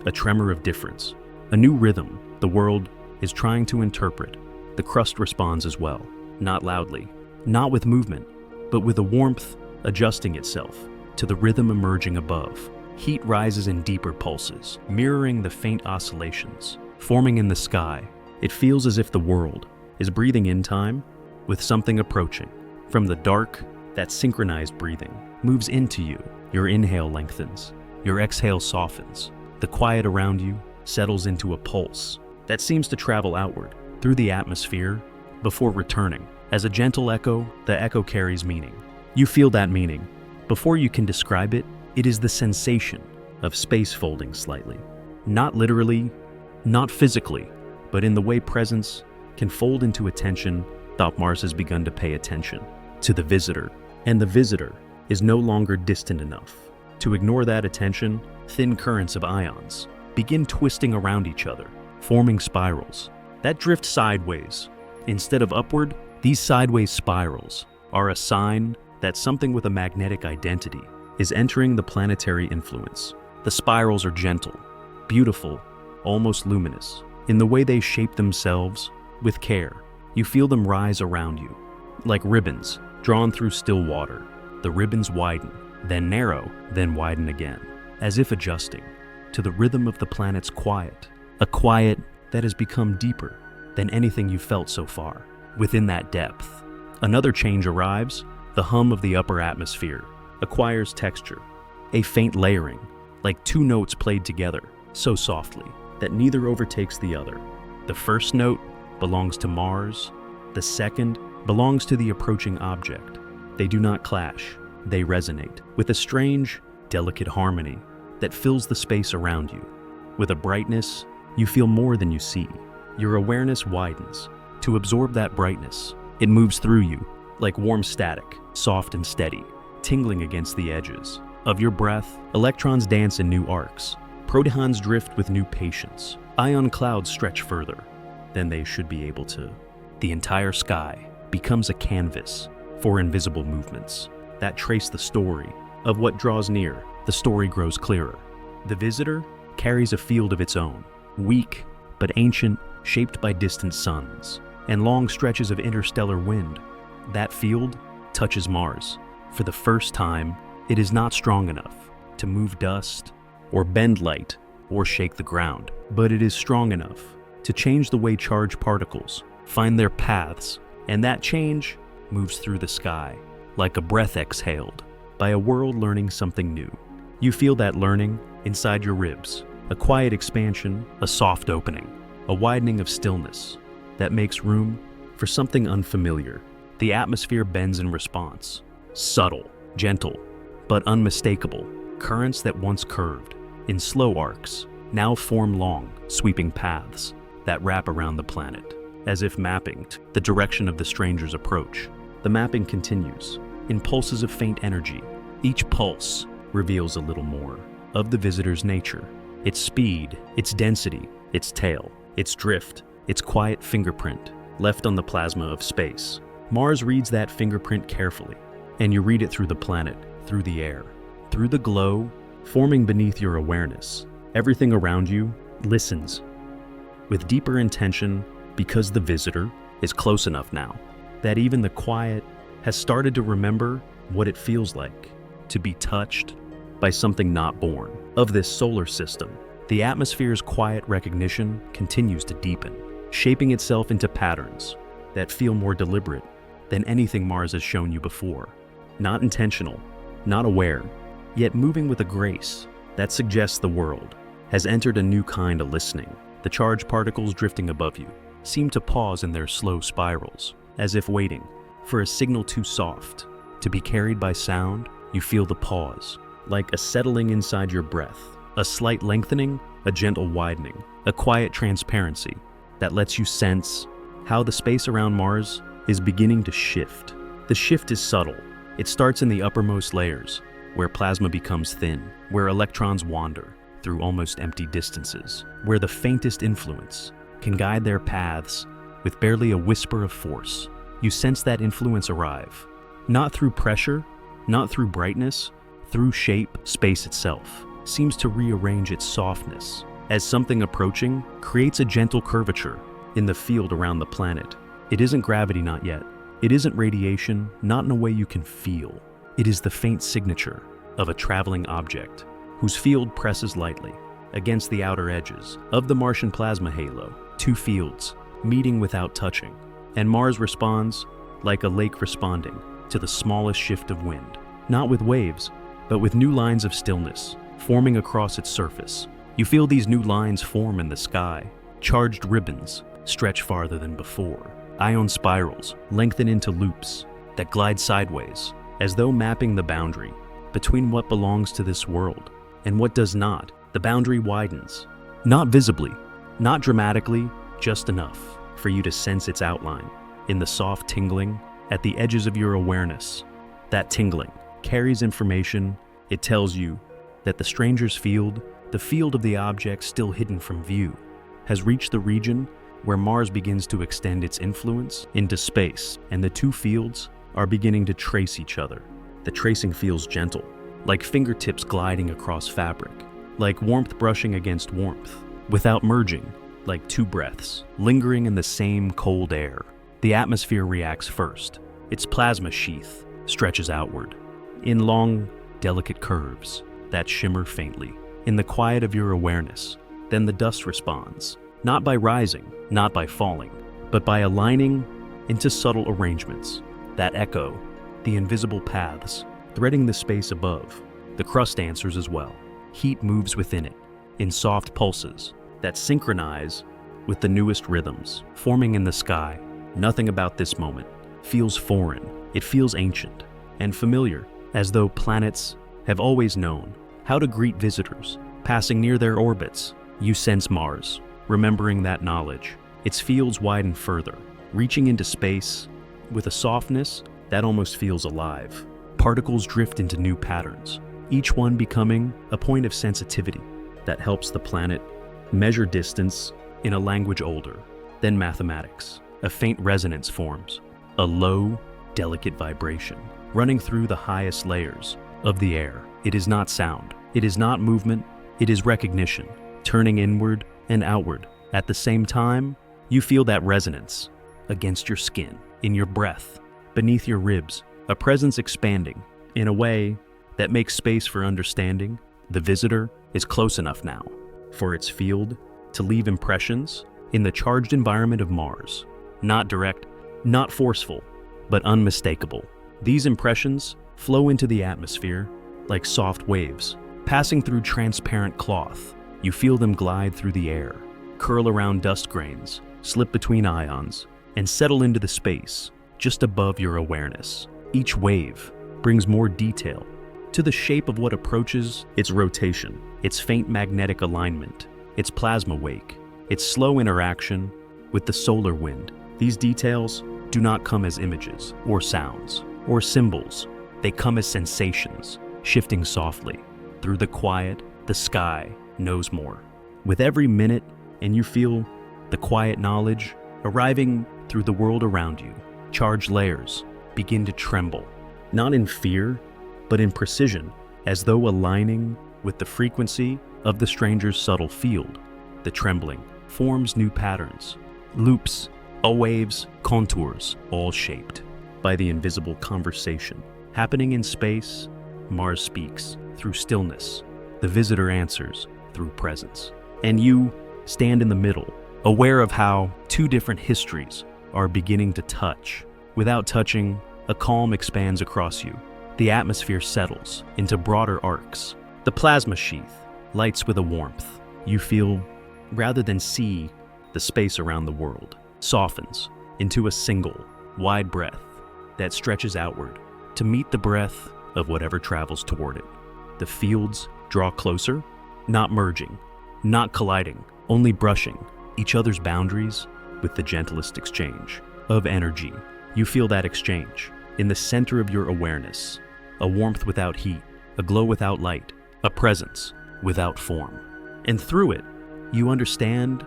a tremor of difference, a new rhythm the world is trying to interpret. The crust responds as well, not loudly, not with movement, but with a warmth adjusting itself to the rhythm emerging above. Heat rises in deeper pulses, mirroring the faint oscillations forming in the sky. It feels as if the world is breathing in time with something approaching. From the dark, that synchronized breathing moves into you. Your inhale lengthens, your exhale softens. The quiet around you settles into a pulse that seems to travel outward through the atmosphere before returning. As a gentle echo, the echo carries meaning. You feel that meaning. Before you can describe it, it is the sensation of space folding slightly. Not literally, not physically, but in the way presence can fold into attention. Thought Mars has begun to pay attention to the visitor, and the visitor is no longer distant enough to ignore that attention. Thin currents of ions begin twisting around each other, forming spirals that drift sideways. Instead of upward, these sideways spirals are a sign that something with a magnetic identity is entering the planetary influence. The spirals are gentle, beautiful, almost luminous. In the way they shape themselves with care, you feel them rise around you, like ribbons drawn through still water. The ribbons widen, then narrow, then widen again, as if adjusting to the rhythm of the planet's quiet, a quiet that has become deeper than anything you felt so far. Within that depth, another change arrives. The hum of the upper atmosphere acquires texture, a faint layering, like two notes played together so softly that neither overtakes the other. The first note belongs to Mars, the second belongs to the approaching object. They do not clash, they resonate with a strange, delicate harmony that fills the space around you. With a brightness, you feel more than you see. Your awareness widens to absorb that brightness. It moves through you like warm static, soft and steady, tingling against the edges of your breath. Electrons dance in new arcs. Protons drift with new patience. Ion clouds stretch further than they should be able to. The entire sky becomes a canvas for invisible movements that trace the story of what draws near. The story grows clearer. The visitor carries a field of its own, weak but ancient, shaped by distant suns and long stretches of interstellar wind. That field touches Mars. For the first time, it is not strong enough to move dust or bend light or shake the ground, but it is strong enough to change the way charged particles find their paths, and that change moves through the sky like a breath exhaled by a world learning something new. You feel that learning inside your ribs, a quiet expansion, a soft opening, a widening of stillness that makes room for something unfamiliar. The atmosphere bends in response, subtle, gentle, but unmistakable. Currents that once curved in slow arcs now form long, sweeping paths that wrap around the planet, as if mapping the direction of the stranger's approach. The mapping continues in pulses of faint energy. Each pulse reveals a little more of the visitor's nature, its speed, its density, its tail, its drift, its quiet fingerprint left on the plasma of space. Mars reads that fingerprint carefully, and you read it through the planet, through the air, through the glow forming beneath your awareness. Everything around you listens with deeper intention because the visitor is close enough now that even the quiet has started to remember what it feels like to be touched by something not born of this solar system. The atmosphere's quiet recognition continues to deepen, shaping itself into patterns that feel more deliberate than anything Mars has shown you before. Not intentional, not aware, yet moving with a grace that suggests the world has entered a new kind of listening. The charged particles drifting above you seem to pause in their slow spirals, as if waiting for a signal too soft to be carried by sound. You feel the pause, like a settling inside your breath, a slight lengthening, a gentle widening, a quiet transparency that lets you sense how the space around Mars is beginning to shift. The shift is subtle. It starts in the uppermost layers, where plasma becomes thin, where electrons wander through almost empty distances, where the faintest influence can guide their paths with barely a whisper of force. You sense that influence arrive, not through pressure, not through brightness, through shape. Space itself seems to rearrange its softness as something approaching creates a gentle curvature in the field around the planet. It isn't gravity, not yet. It isn't radiation, not in a way you can feel. It is the faint signature of a traveling object whose field presses lightly against the outer edges of the Martian plasma halo. Two fields meeting without touching, and Mars responds like a lake responding to the smallest shift of wind, not with waves, but with new lines of stillness forming across its surface. You feel these new lines form in the sky. Charged ribbons stretch farther than before. Ion spirals lengthen into loops that glide sideways, as though mapping the boundary between what belongs to this world and what does not. The boundary widens, not visibly, not dramatically, just enough for you to sense its outline in the soft tingling at the edges of your awareness. That tingling carries information. It tells you that the stranger's field, the field of the object still hidden from view, has reached the region where Mars begins to extend its influence into space, and the two fields are beginning to trace each other. The tracing feels gentle, like fingertips gliding across fabric, like warmth brushing against warmth, without merging, like two breaths, lingering in the same cold air. The atmosphere reacts first. Its plasma sheath stretches outward, in long, delicate curves that shimmer faintly in the quiet of your awareness. Then the dust responds, not by rising, not by falling, but by aligning into subtle arrangements that echo the invisible paths threading the space above. The crust answers as well. Heat moves within it in soft pulses that synchronize with the newest rhythms forming in the sky. Nothing about this moment feels foreign. It feels ancient and familiar, as though planets have always known how to greet visitors passing near their orbits. You sense Mars, remembering that knowledge. Its fields widen further, reaching into space with a softness that almost feels alive. Particles drift into new patterns, each one becoming a point of sensitivity that helps the planet measure distance in a language older than mathematics. A faint resonance forms, a low, delicate vibration running through the highest layers of the air. It is not sound, it is not movement, it is recognition, turning inward and outward. At the same time, you feel that resonance against your skin, in your breath, beneath your ribs, a presence expanding in a way that makes space for understanding. The visitor is close enough now for its field to leave impressions in the charged environment of Mars. Not direct, not forceful, but unmistakable. These impressions flow into the atmosphere like soft waves, passing through transparent cloth. You feel them glide through the air, curl around dust grains, slip between ions, and settle into the space just above your awareness. Each wave brings more detail to the shape of what approaches, its rotation, its faint magnetic alignment, its plasma wake, its slow interaction with the solar wind. These details do not come as images or sounds or symbols. They come as sensations, shifting softly through the quiet. The sky knows more. With every minute, and you feel the quiet knowledge arriving through the world around you. Charged layers begin to tremble, not in fear, but in precision, as though aligning with the frequency of the stranger's subtle field. The trembling forms new patterns, loops, waves, contours, all shaped by the invisible conversation happening in space. Mars speaks through stillness. The visitor answers through presence. and you stand in the middle, aware of how two different histories are beginning to touch. Without touching, a calm expands across you. The atmosphere settles into broader arcs. The plasma sheath lights with a warmth. You feel, rather than see, the space around the world softens into a single, wide breath that stretches outward to meet the breath of whatever travels toward it. The fields draw closer, not merging, not colliding, only brushing each other's boundaries with the gentlest exchange of energy. You feel that exchange in the center of your awareness, a warmth without heat, a glow without light, a presence without form. And through it, you understand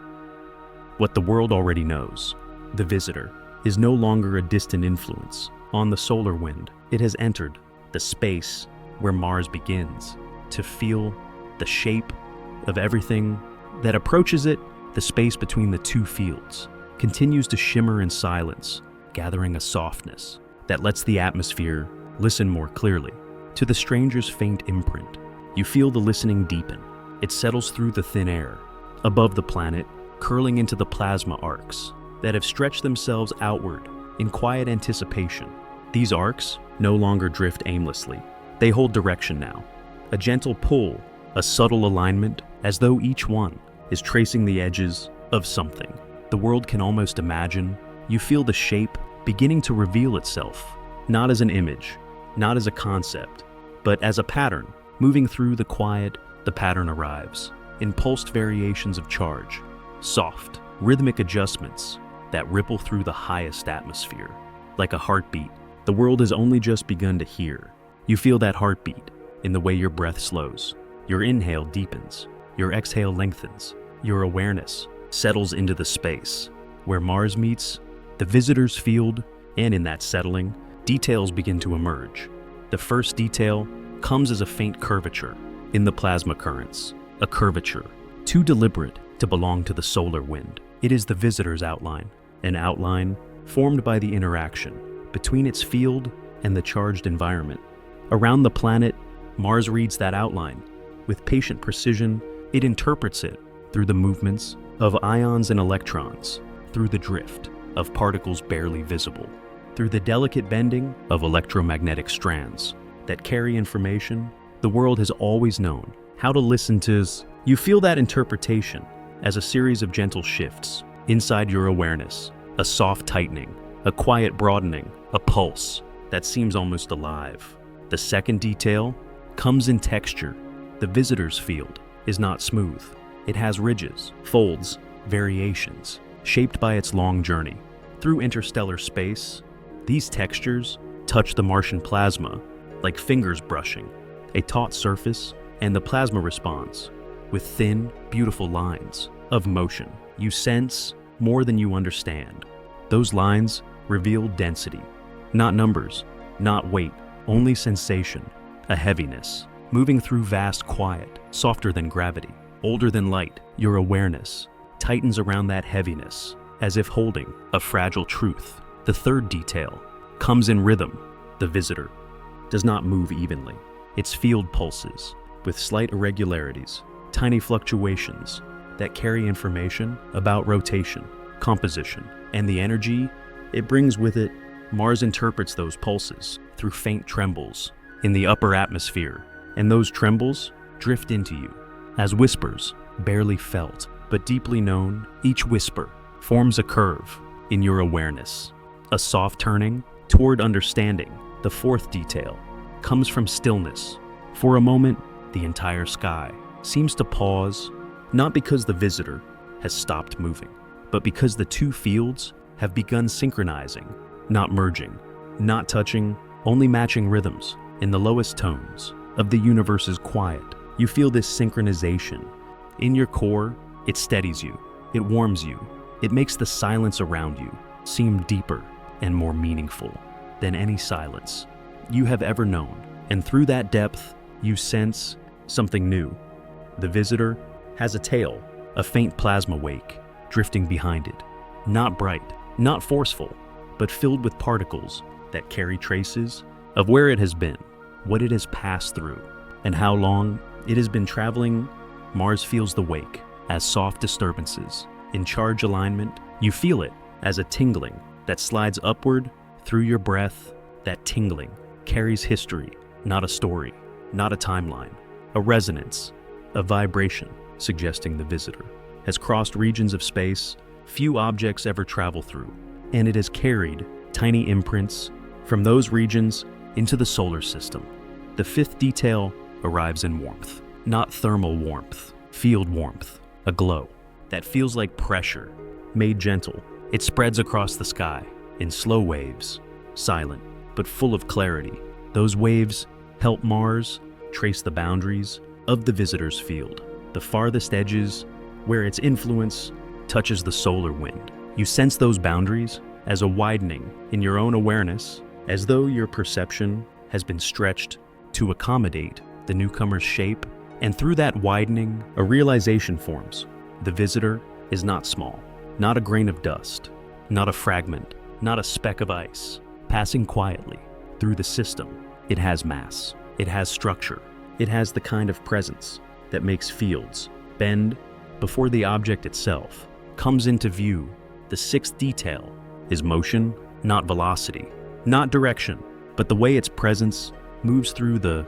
what the world already knows. The visitor is no longer a distant influence on the solar wind. It has entered the space where Mars begins to feel the shape of everything that approaches it. The space between the two fields continues to shimmer in silence, gathering a softness that lets the atmosphere listen more clearly. To the stranger's faint imprint, you feel the listening deepen. It settles through the thin air, above the planet, curling into the plasma arcs that have stretched themselves outward in quiet anticipation. These arcs no longer drift aimlessly. They hold direction now, a gentle pull, a subtle alignment, as though each one is tracing the edges of something the world can almost imagine. You feel the shape beginning to reveal itself, not as an image, not as a concept, but as a pattern. Moving through the quiet, the pattern arrives in pulsed variations of charge, soft, rhythmic adjustments that ripple through the highest atmosphere. Like a heartbeat, the world has only just begun to hear. You feel that heartbeat in the way your breath slows. Your inhale deepens, your exhale lengthens, your awareness settles into the space where Mars meets the visitor's field, and in that settling, details begin to emerge. The first detail comes as a faint curvature in the plasma currents, a curvature too deliberate to belong to the solar wind. It is the visitor's outline, an outline formed by the interaction between its field and the charged environment. Around the planet, Mars reads that outline. With patient precision, it interprets it through the movements of ions and electrons, through the drift of particles barely visible, through the delicate bending of electromagnetic strands that carry information the world has always known how to listen to. You feel that interpretation as a series of gentle shifts inside your awareness, a soft tightening, a quiet broadening, a pulse that seems almost alive. The second detail comes in texture. The visitor's field is not smooth. It has ridges, folds, variations, shaped by its long journey through interstellar space. These textures touch the Martian plasma like fingers brushing a taut surface, and the plasma responds with thin, beautiful lines of motion. You sense more than you understand. Those lines reveal density, not numbers, not weight, only sensation, a heaviness, moving through vast quiet, softer than gravity, older than light. Your awareness tightens around that heaviness, as if holding a fragile truth. The third detail comes in rhythm. The visitor does not move evenly. Its field pulses with slight irregularities, tiny fluctuations that carry information about rotation, composition, and the energy it brings with it. Mars interprets those pulses through faint trembles in the upper atmosphere, and those trembles drift into you as whispers, barely felt but deeply known. Each whisper forms a curve in your awareness, a soft turning toward understanding. The fourth detail comes from stillness. For a moment, the entire sky seems to pause, not because the visitor has stopped moving, but because the two fields have begun synchronizing, not merging, not touching, only matching rhythms in the lowest tones of the universe's quiet. You feel this synchronization in your core. It steadies you, it warms you, it makes the silence around you seem deeper and more meaningful than any silence you have ever known. And through that depth, you sense something new. The visitor has a tail, a faint plasma wake drifting behind it. Not bright, not forceful, but filled with particles that carry traces of where it has been, what it has passed through, and how long it has been traveling. Mars feels the wake, as soft disturbances. In charge alignment, you feel it as a tingling that slides upward through your breath. That tingling carries history, not a story, not a timeline, a resonance, a vibration, suggesting the visitor has crossed regions of space few objects ever travel through, and it has carried tiny imprints from those regions into the solar system. The fifth detail arrives in warmth, not thermal warmth, field warmth, a glow that feels like pressure, made gentle. It spreads across the sky in slow waves, silent but full of clarity. Those waves help Mars trace the boundaries of the visitor's field, the farthest edges where its influence touches the solar wind. You sense those boundaries as a widening in your own awareness, as though your perception has been stretched to accommodate the newcomer's shape, and through that widening, a realization forms. The visitor is not small, not a grain of dust, not a fragment, not a speck of ice, passing quietly through the system. It has mass, it has structure, it has the kind of presence that makes fields bend before the object itself comes into view. The sixth detail is motion, not velocity, not direction, but the way its presence moves through the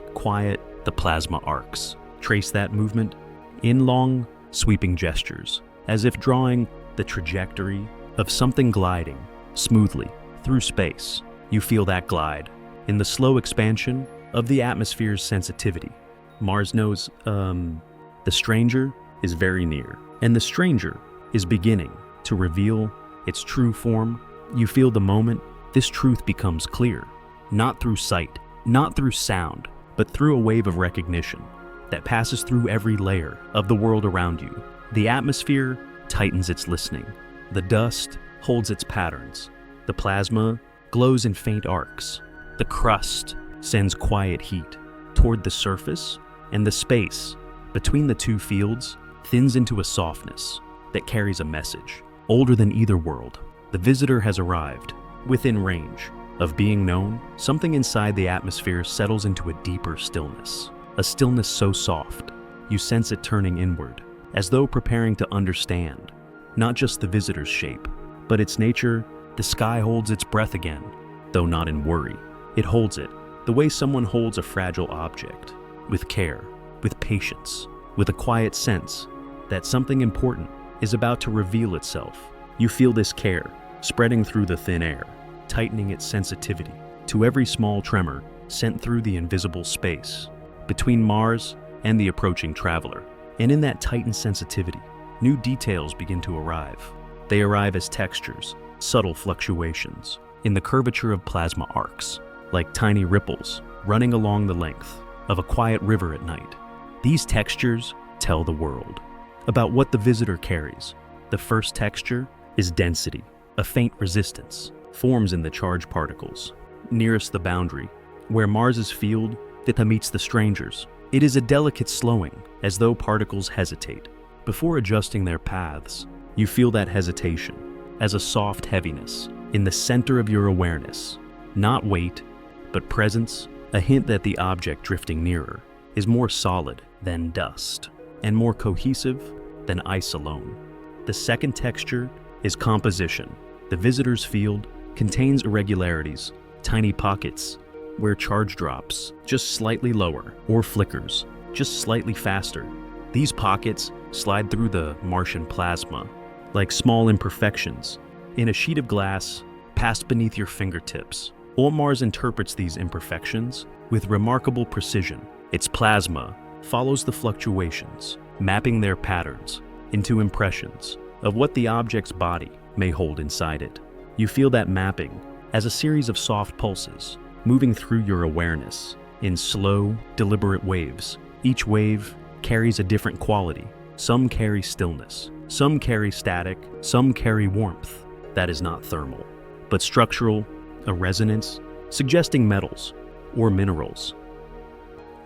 plasma arcs. Trace that movement in long, sweeping gestures, as if drawing the trajectory of something gliding smoothly through space. You feel that glide in the slow expansion of the atmosphere's sensitivity. Mars knows, the stranger is very near, and the stranger is beginning to reveal its true form. You feel the moment this truth becomes clear, not through sight, not through sound, but through a wave of recognition that passes through every layer of the world around you. The atmosphere tightens its listening. The dust holds its patterns. The plasma glows in faint arcs. The crust sends quiet heat toward the surface, and the space between the two fields thins into a softness that carries a message older than either world. The visitor has arrived within range of being known. Something inside the atmosphere settles into a deeper stillness, a stillness so soft you sense it turning inward, as though preparing to understand not just the visitor's shape, but its nature. The sky holds its breath again, though not in worry. It holds it the way someone holds a fragile object, with care, with patience, with a quiet sense that something important is about to reveal itself. You feel this care spreading through the thin air, tightening its sensitivity to every small tremor sent through the invisible space between Mars and the approaching traveler. And in that tightened sensitivity, new details begin to arrive. They arrive as textures, subtle fluctuations in the curvature of plasma arcs, like tiny ripples running along the length of a quiet river at night. These textures tell the world about what the visitor carries. The first texture is density. A faint resistance forms in the charged particles nearest the boundary, where Mars's field meets the stranger's. It is a delicate slowing, as though particles hesitate before adjusting their paths. You feel that hesitation as a soft heaviness in the center of your awareness. Not weight, but presence, a hint that the object drifting nearer is more solid than dust, and more cohesive than ice alone. The second texture is composition. The visitor's field contains irregularities, tiny pockets where charge drops just slightly lower or flickers just slightly faster. These pockets slide through the Martian plasma like small imperfections in a sheet of glass passed beneath your fingertips. Mars interprets these imperfections with remarkable precision. Its plasma follows the fluctuations, mapping their patterns into impressions of what the object's body may hold inside it. You feel that mapping as a series of soft pulses moving through your awareness in slow, deliberate waves. Each wave carries a different quality. Some carry stillness, some carry static, some carry warmth that is not thermal, but structural, a resonance suggesting metals or minerals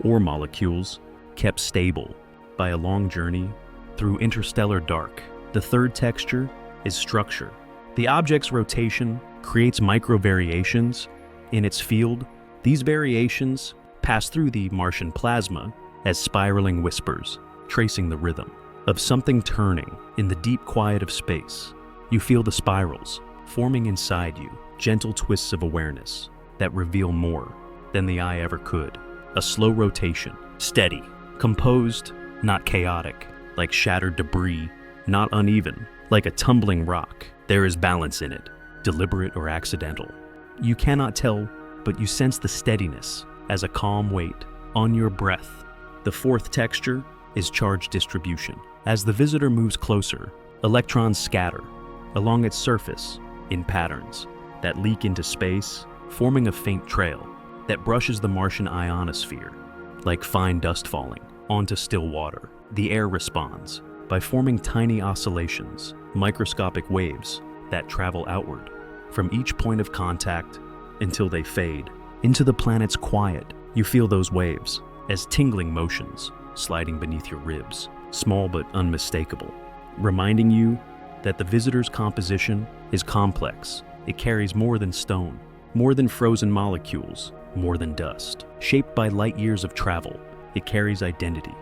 or molecules kept stable by a long journey through interstellar dark. The third texture is structure. The object's rotation creates micro variations in its field. These variations pass through the Martian plasma as spiraling whispers, tracing the rhythm of something turning in the deep quiet of space. You feel the spirals forming inside you, gentle twists of awareness that reveal more than the eye ever could. A slow rotation, steady, composed, not chaotic, like shattered debris, not uneven, like a tumbling rock. There is balance in it, deliberate or accidental. You cannot tell, but you sense the steadiness as a calm weight on your breath. The fourth texture is charge distribution. As the visitor moves closer, electrons scatter along its surface in patterns that leak into space, forming a faint trail that brushes the Martian ionosphere like fine dust falling onto still water. The air responds by forming tiny oscillations, microscopic waves that travel outward from each point of contact until they fade into the planet's quiet. You feel those waves as tingling motions sliding beneath your ribs, small but unmistakable, reminding you that the visitor's composition is complex. It carries more than stone, more than frozen molecules, more than dust. Shaped by light years of travel, it carries identity.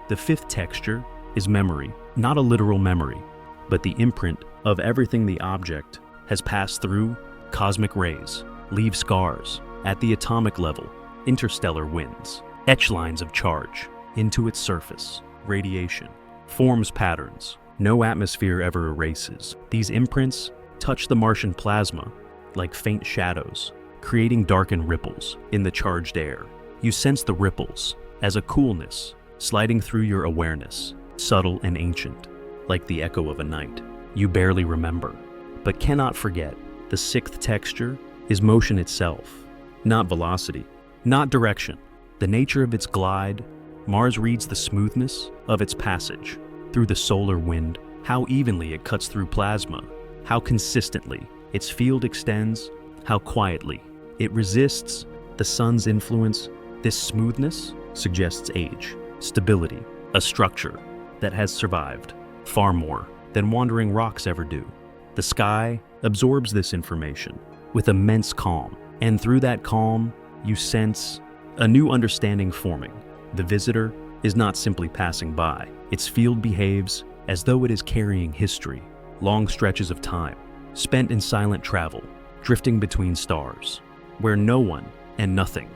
The fifth texture is memory, not a literal memory, but the imprint of everything the object has passed through. Cosmic rays leave scars at the atomic level. Interstellar winds etch lines of charge into its surface. Radiation forms patterns no atmosphere ever erases. These imprints touch the Martian plasma like faint shadows, creating darkened ripples in the charged air. You sense the ripples as a coolness sliding through your awareness, subtle and ancient, like the echo of a night you barely remember, but cannot forget. The sixth texture is motion itself, not velocity, not direction. The nature of its glide, Mars reads the smoothness of its passage through the solar wind, how evenly it cuts through plasma, how consistently its field extends, how quietly it resists the sun's influence. This smoothness suggests age, stability, a structure that has survived far more than wandering rocks ever do. The sky absorbs this information with immense calm, and through that calm, you sense a new understanding forming. The visitor is not simply passing by. Its field behaves as though it is carrying history, long stretches of time spent in silent travel, drifting between stars, where no one and nothing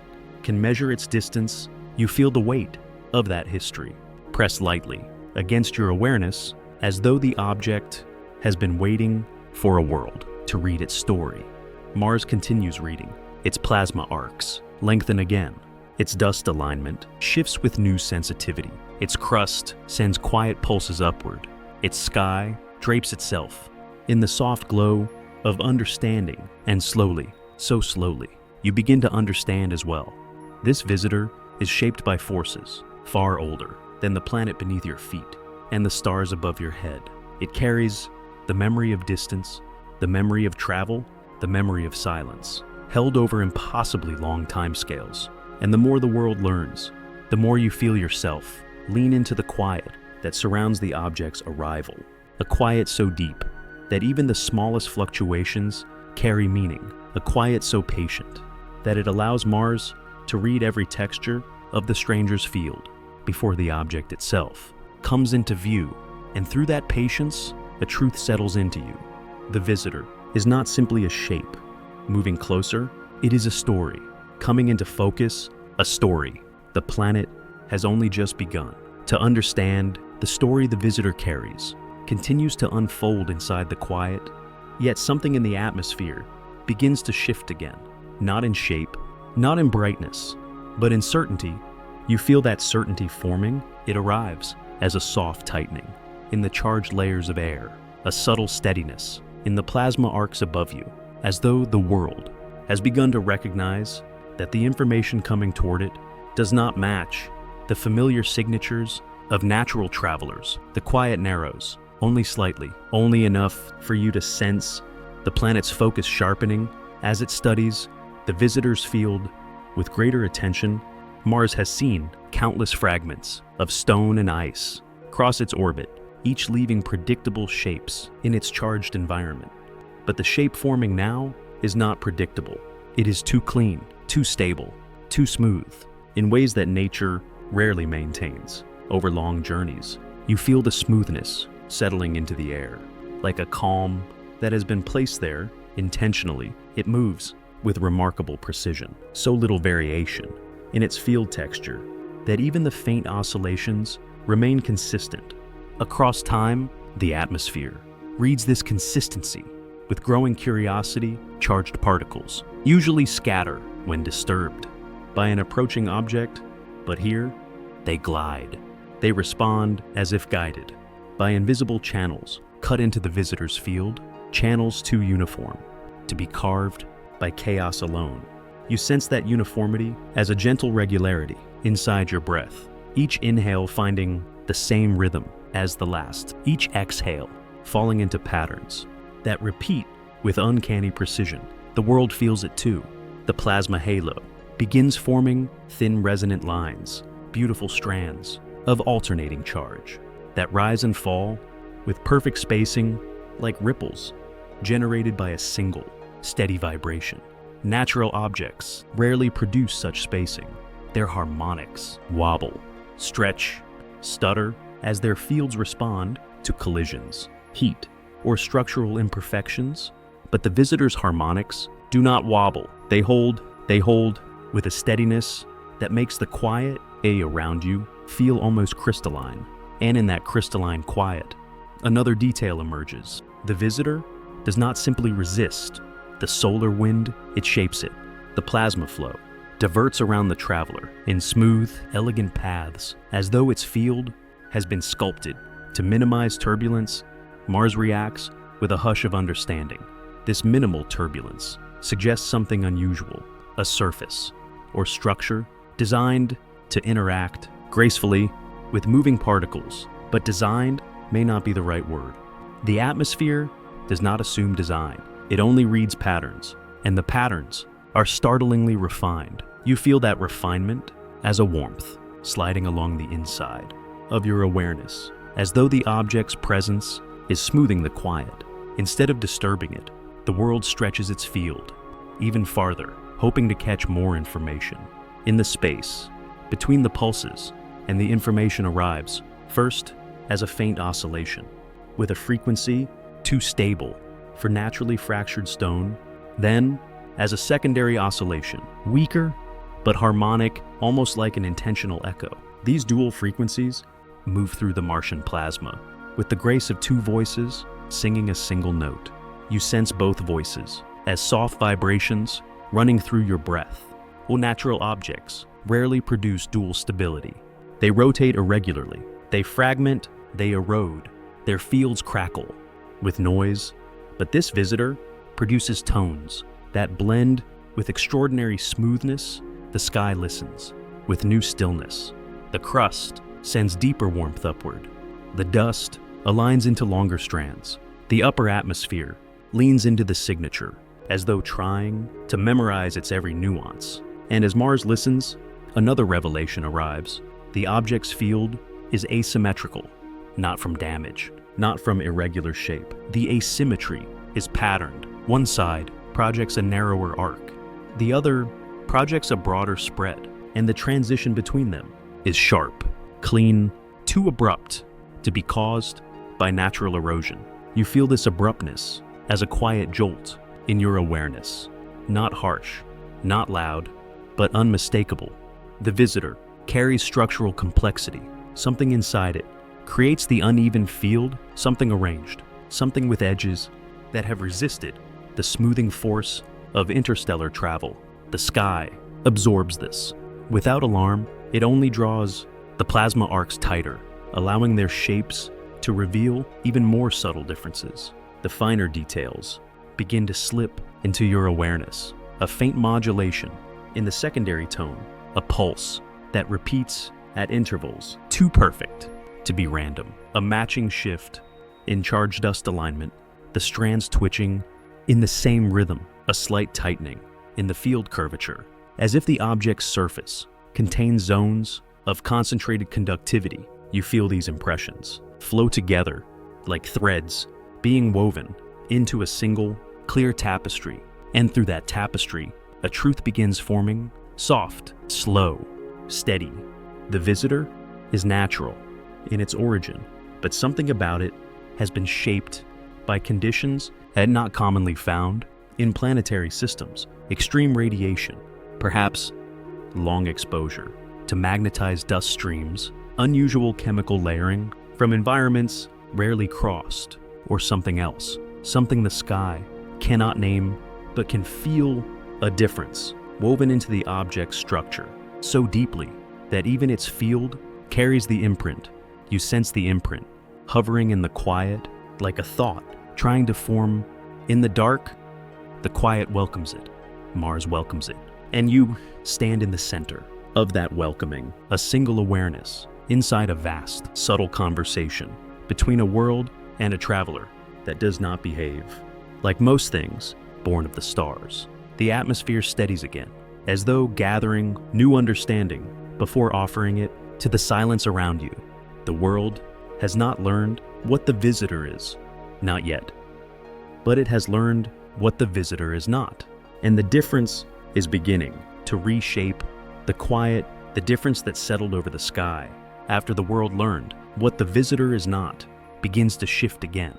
can measure its distance. You feel the weight of that history pressed lightly against your awareness, as though the object has been waiting for a world to read its story. Mars continues reading. Its plasma arcs lengthen again. Its dust alignment shifts with new sensitivity. Its crust sends quiet pulses upward. Its sky drapes itself in the soft glow of understanding, and slowly, so slowly, you begin to understand as well. This visitor is shaped by forces far older than the planet beneath your feet and the stars above your head. It carries the memory of distance, the memory of travel, the memory of silence, held over impossibly long timescales. And the more the world learns, the more you feel yourself lean into the quiet that surrounds the object's arrival. A quiet so deep that even the smallest fluctuations carry meaning. A quiet so patient that it allows Mars to read every texture of the stranger's field before the object itself comes into view. And through that patience, a truth settles into you. The visitor is not simply a shape moving closer, it is a story coming into focus, a story. The planet has only just begun. To understand, the story the visitor carries continues to unfold inside the quiet, yet something in the atmosphere begins to shift again. Not in shape, not in brightness, but in certainty. You feel that certainty forming. It arrives as a soft tightening in the charged layers of air, a subtle steadiness in the plasma arcs above you, as though the world has begun to recognize that the information coming toward it does not match the familiar signatures of natural travelers. The quiet narrows, only slightly, only enough for you to sense the planet's focus sharpening as it studies the visitor's field with greater attention. Mars has seen countless fragments of stone and ice cross its orbit, each leaving predictable shapes in its charged environment. But the shape forming now is not predictable. It is too clean, too stable, too smooth, in ways that nature rarely maintains over long journeys. You feel the smoothness settling into the air, like a calm that has been placed there intentionally. It moves with remarkable precision, so little variation in its field texture that even the faint oscillations remain consistent. Across time, the atmosphere reads this consistency with growing curiosity. Charged particles usually scatter when disturbed by an approaching object, but here they glide. They respond as if guided by invisible channels cut into the visitor's field, channels too uniform to be carved by chaos alone. You sense that uniformity as a gentle regularity inside your breath, each inhale finding the same rhythm as the last, each exhale falling into patterns that repeat with uncanny precision. The world feels it too. The plasma halo begins forming thin resonant lines, beautiful strands of alternating charge that rise and fall with perfect spacing, like ripples generated by a single steady vibration. Natural objects rarely produce such spacing. Their harmonics wobble, stretch, stutter as their fields respond to collisions, heat, or structural imperfections. But the visitor's harmonics do not wobble. They hold with a steadiness that makes the quiet around you feel almost crystalline. And in that crystalline quiet, another detail emerges. The visitor does not simply resist the solar wind, it shapes it. The plasma flow diverts around the traveler in smooth, elegant paths, as though its field has been sculpted to minimize turbulence. Mars reacts with a hush of understanding. This minimal turbulence suggests something unusual, a surface or structure designed to interact gracefully with moving particles, but designed may not be the right word. The atmosphere does not assume design. It only reads patterns, and the patterns are startlingly refined. You feel that refinement as a warmth sliding along the inside of your awareness, as though the object's presence is smoothing the quiet. Instead of disturbing it, the world stretches its field even farther, hoping to catch more information. In the space between the pulses, and the information arrives, first as a faint oscillation, with a frequency too stable for naturally fractured stone, then as a secondary oscillation, weaker but harmonic, almost like an intentional echo. These dual frequencies move through the Martian plasma with the grace of two voices singing a single note. You sense both voices as soft vibrations running through your breath. Well, natural objects rarely produce dual stability. They rotate irregularly, they fragment, they erode, their fields crackle with noise. But this visitor produces tones that blend with extraordinary smoothness. The sky listens with new stillness. The crust sends deeper warmth upward. The dust aligns into longer strands. The upper atmosphere leans into the signature, as though trying to memorize its every nuance. And as Mars listens, another revelation arrives. The object's field is asymmetrical, not from damage, not from irregular shape. The asymmetry is patterned. One side projects a narrower arc. The other projects a broader spread, and the transition between them is sharp, clean, too abrupt to be caused by natural erosion. You feel this abruptness as a quiet jolt in your awareness, not harsh, not loud, but unmistakable. The visitor carries structural complexity. Something inside it creates the uneven field, something arranged, something with edges that have resisted the smoothing force of interstellar travel. The sky absorbs this. Without alarm, it only draws the plasma arcs tighter, allowing their shapes to reveal even more subtle differences. The finer details begin to slip into your awareness. A faint modulation in the secondary tone, a pulse that repeats at intervals too perfect to be random. A matching shift in charged dust alignment, the strands twitching in the same rhythm, a slight tightening in the field curvature, as if the object's surface contains zones of concentrated conductivity. You feel these impressions flow together like threads being woven into a single, clear tapestry. And through that tapestry, a truth begins forming, soft, slow, steady. The visitor is natural in its origin, but something about it has been shaped by conditions that not commonly found in planetary systems. Extreme radiation, perhaps long exposure to magnetized dust streams, unusual chemical layering from environments rarely crossed, or something else, something the sky cannot name but can feel a difference woven into the object's structure so deeply that even its field carries the imprint. You sense the imprint hovering in the quiet like a thought trying to form. In the dark, the quiet welcomes it. Mars welcomes it. And you stand in the center of that welcoming, a single awareness inside a vast, subtle conversation between a world and a traveler that does not behave like most things born of the stars. The atmosphere steadies again, as though gathering new understanding before offering it to the silence around you. The world has not learned what the visitor is, not yet, but it has learned what the visitor is not. And the difference is beginning to reshape the quiet, the difference that settled over the sky after the world learned what the visitor is not begins to shift again.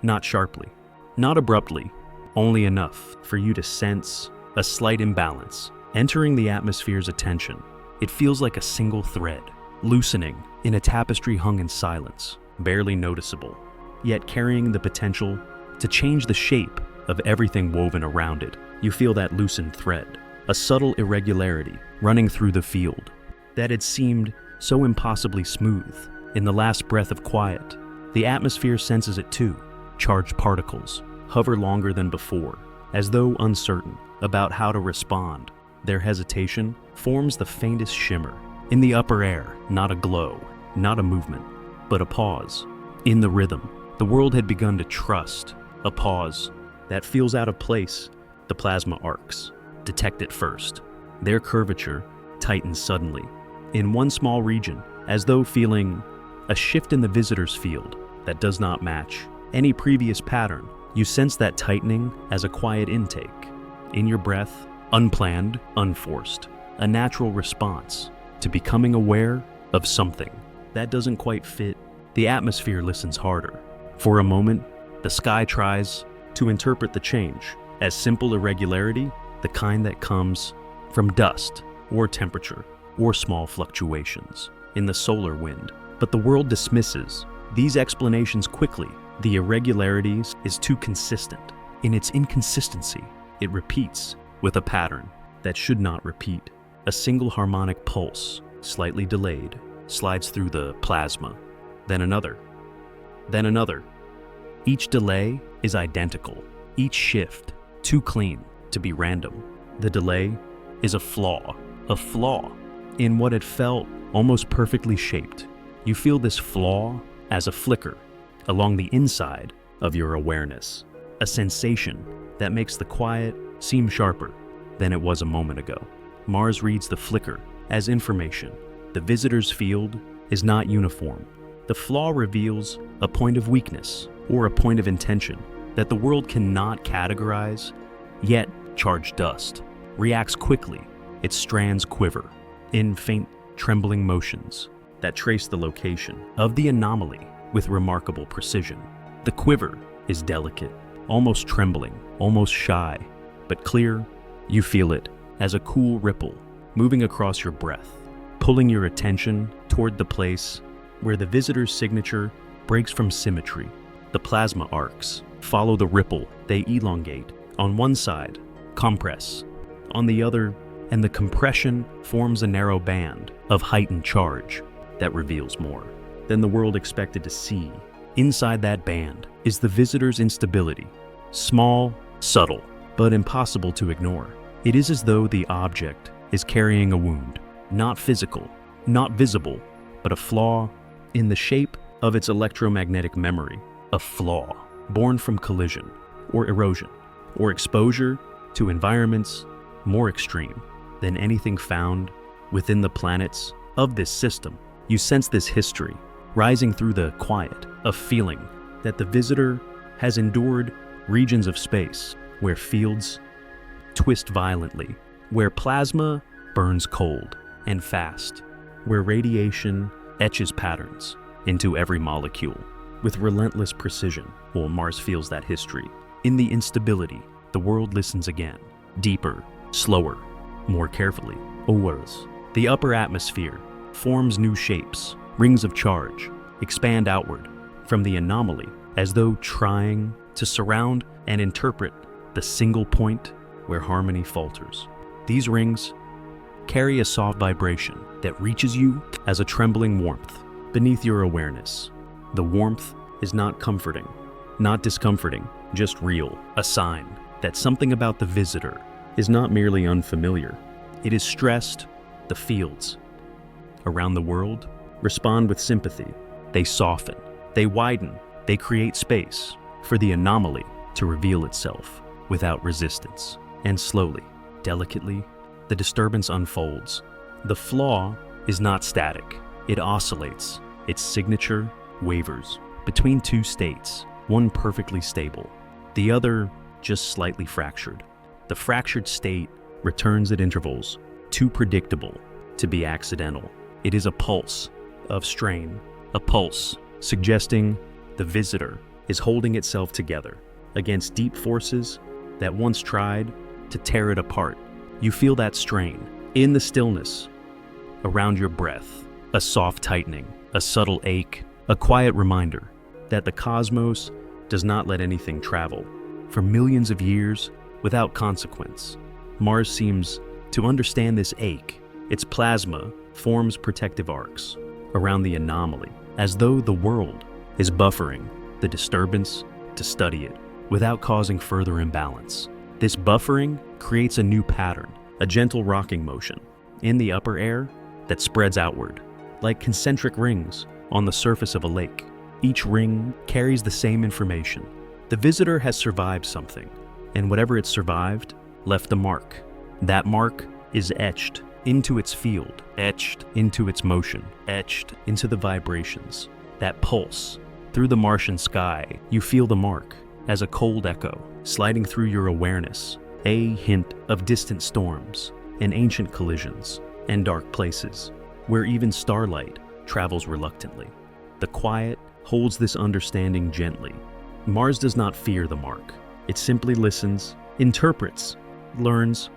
Not sharply, not abruptly, only enough for you to sense a slight imbalance entering the atmosphere's attention. It feels like a single thread, loosening in a tapestry hung in silence, barely noticeable, yet carrying the potential to change the shape of everything woven around it. You feel that loosened thread, a subtle irregularity running through the field that had seemed so impossibly smooth. In the last breath of quiet, the atmosphere senses it too. Charged particles hover longer than before, as though uncertain about how to respond. Their hesitation forms the faintest shimmer in the upper air, not a glow, not a movement, but a pause. In the rhythm, the world had begun to trust, a pause that feels out of place. The plasma arcs detect it first. Their curvature tightens suddenly in one small region, as though feeling a shift in the visitor's field that does not match any previous pattern. You sense that tightening as a quiet intake in your breath, unplanned, unforced, a natural response to becoming aware of something that doesn't quite fit. The atmosphere listens harder. For a moment, the sky tries to interpret the change as simple irregularity, the kind that comes from dust or temperature or small fluctuations in the solar wind. But the world dismisses these explanations quickly. The irregularities is too consistent. In its inconsistency, it repeats with a pattern that should not repeat. A single harmonic pulse, slightly delayed, slides through the plasma, then another, then another. Each delay is identical, each shift too clean to be random. The delay is a flaw in what had felt almost perfectly shaped. You feel this flaw as a flicker along the inside of your awareness, a sensation that makes the quiet seem sharper than it was a moment ago. Mars reads the flicker as information. The visitor's field is not uniform. The flaw reveals a point of weakness or a point of intention that the world cannot categorize, yet charged dust reacts quickly. Its strands quiver in faint, trembling motions that trace the location of the anomaly with remarkable precision. The quiver is delicate, almost trembling, almost shy, but clear. You feel it as a cool ripple moving across your breath, pulling your attention toward the place where the visitor's signature breaks from symmetry. The plasma arcs follow the ripple. They elongate. On one side, compress. On the other, and the compression forms a narrow band of heightened charge that reveals more than the world expected to see. Inside that band is the visitor's instability, small, subtle, but impossible to ignore. It is as though the object is carrying a wound, not physical, not visible, but a flaw in the shape of its electromagnetic memory, a flaw born from collision or erosion or exposure to environments more extreme than anything found within the planets of this system. You sense this history rising through the quiet, a feeling that the visitor has endured regions of space where fields twist violently, where plasma burns cold and fast, where radiation etches patterns into every molecule. With relentless precision, Mars feels that history. In the instability, the world listens again. Deeper, slower, more carefully. Owers. The upper atmosphere forms new shapes. Rings of charge expand outward from the anomaly, as though trying to surround and interpret the single point where harmony falters. These rings carry a soft vibration that reaches you as a trembling warmth beneath your awareness. The warmth is not comforting, not discomforting, just real, a sign that something about the visitor is not merely unfamiliar. It is stressed. The fields around the world respond with sympathy. They soften, they widen, they create space for the anomaly to reveal itself without resistance. And slowly, delicately, the disturbance unfolds. The flaw is not static. It oscillates. Its signature wavers between two states, one perfectly stable, the other just slightly fractured. The fractured state returns at intervals, too predictable to be accidental. It is a pulse of strain, a pulse suggesting the visitor is holding itself together against deep forces that once tried to tear it apart. You feel that strain in the stillness around your breath, a soft tightening, a subtle ache, a quiet reminder that the cosmos does not let anything travel for millions of years without consequence. Mars seems to understand this ache. Its plasma forms protective arcs around the anomaly, as though the world is buffering the disturbance to study it without causing further imbalance. This buffering creates a new pattern, a gentle rocking motion in the upper air that spreads outward, like concentric rings on the surface of a lake. Each ring carries the same information. The visitor has survived something, and whatever it survived left a mark. That mark is etched into its field, etched into its motion, etched into the vibrations. That pulse through the Martian sky, you feel the mark as a cold echo sliding through your awareness, a hint of distant storms and ancient collisions and dark places where even starlight travels reluctantly. The quiet holds this understanding gently. Mars does not fear the mark. It simply listens, interprets, learns,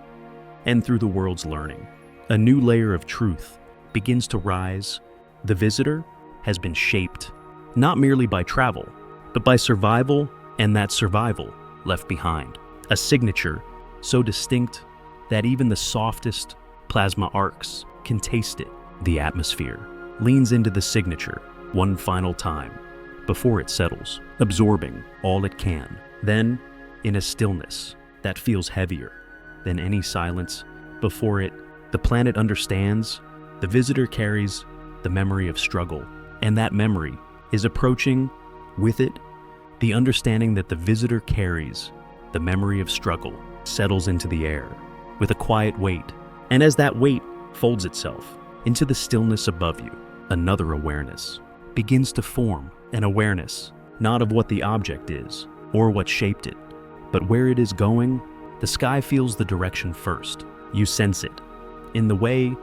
and through the world's learning, a new layer of truth begins to rise. The visitor has been shaped not merely by travel, but by survival, and that survival left behind. A signature so distinct that even the softest plasma arcs can taste it. The atmosphere leans into the signature one final time before it settles, absorbing all it can. Then, in a stillness that feels heavier than any silence before it, the planet understands the visitor carries the memory of struggle, and that memory is approaching with it the understanding that the visitor carries the memory of struggle settles into the air with a quiet weight. And as that weight folds itself into the stillness above you, another awareness begins to form, an awareness not of what the object is or what shaped it, but where it is going. The sky feels the direction first. You sense it in the way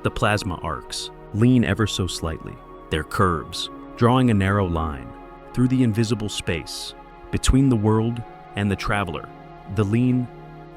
the plasma arcs lean ever so slightly, their curves drawing a narrow line through the invisible space between the world and the traveler. The lean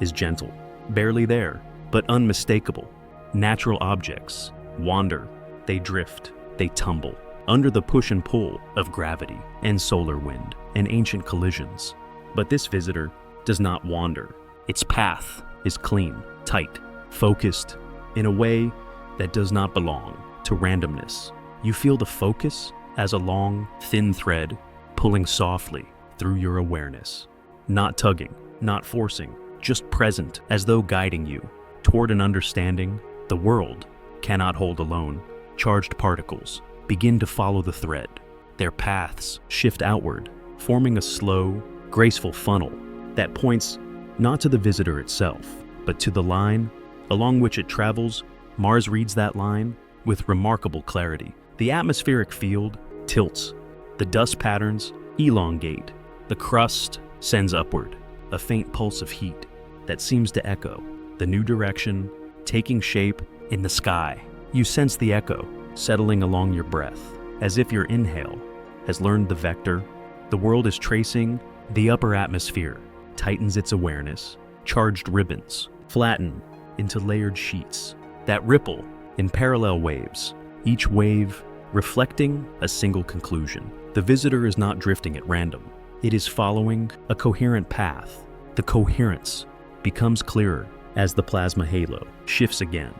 is gentle, barely there, but unmistakable. Natural objects wander, they drift, they tumble under the push and pull of gravity and solar wind and ancient collisions. But this visitor does not wander. Its path is clean, tight, focused in a way that does not belong to randomness. You feel the focus as a long, thin thread pulling softly through your awareness, not tugging, not forcing, just present, as though guiding you toward an understanding the world cannot hold alone. Charged particles begin to follow the thread. Their paths shift outward, forming a slow, graceful funnel that points not to the visitor itself, but to the line along which it travels. Mars reads that line with remarkable clarity. The atmospheric field tilts, the dust patterns elongate, the crust sends upward, a faint pulse of heat that seems to echo the new direction taking shape in the sky. You sense the echo settling along your breath, as if your inhale has learned the vector. The world is tracing the upper atmosphere, tightens its awareness. Charged ribbons flatten into layered sheets that ripple in parallel waves, each wave reflecting a single conclusion. The visitor is not drifting at random. It is following a coherent path. The coherence becomes clearer as the plasma halo shifts again.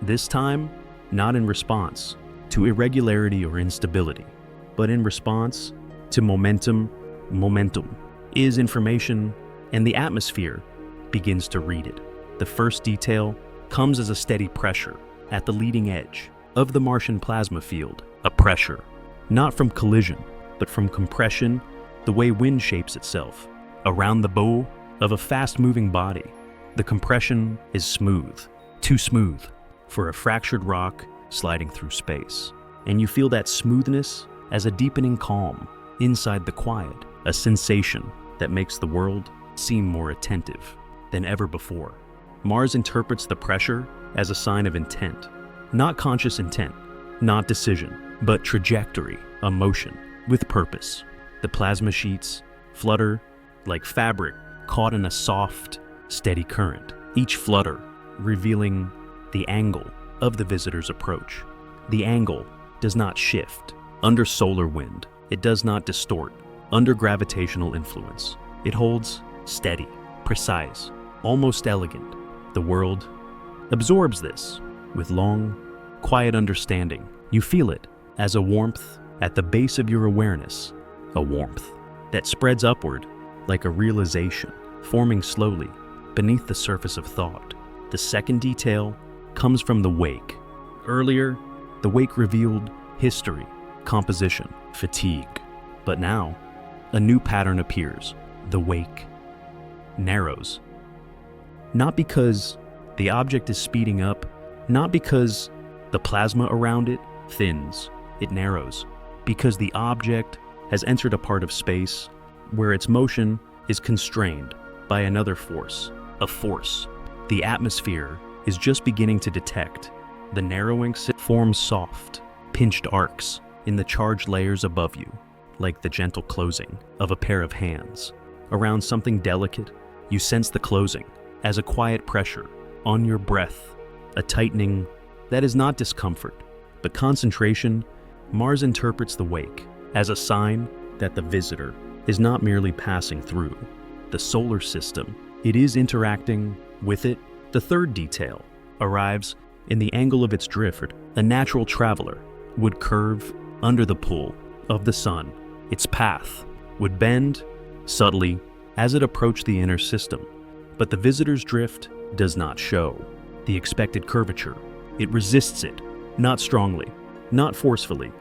This time, not in response to irregularity or instability, but in response to momentum. Momentum is information, and the atmosphere begins to read it. The first detail comes as a steady pressure at the leading edge of the Martian plasma field. A pressure, not from collision, but from compression, the way wind shapes itself around the bow of a fast-moving body. The compression is smooth, too smooth for a fractured rock sliding through space. And you feel that smoothness as a deepening calm inside the quiet, a sensation that makes the world seem more attentive than ever before. Mars interprets the pressure as a sign of intent, not conscious intent, not decision, but trajectory, a motion with purpose. The plasma sheets flutter like fabric caught in a soft, steady current, each flutter revealing the angle of the visitor's approach. The angle does not shift under solar wind. It does not distort under gravitational influence. It holds steady, precise, almost elegant. The world absorbs this with long, quiet understanding. You feel it as a warmth at the base of your awareness, a warmth that spreads upward like a realization, forming slowly beneath the surface of thought. The second detail comes from the wake. Earlier, the wake revealed history, composition, fatigue. But now, a new pattern appears. The wake narrows. Not because the object is speeding up, not because the plasma around it thins. It narrows because the object has entered a part of space where its motion is constrained by another force, a force the atmosphere is just beginning to detect. The narrowing forms soft, pinched arcs in the charged layers above you, like the gentle closing of a pair of hands. Around something delicate, you sense the closing as a quiet pressure on your breath, a tightening that is not discomfort, but concentration. Mars interprets the wake as a sign that the visitor is not merely passing through the solar system, it is interacting with it. The third detail arrives in the angle of its drift. A natural traveler would curve under the pull of the sun. Its path would bend subtly as it approached the inner system, but the visitor's drift does not show the expected curvature. It resists it, not strongly, not forcefully,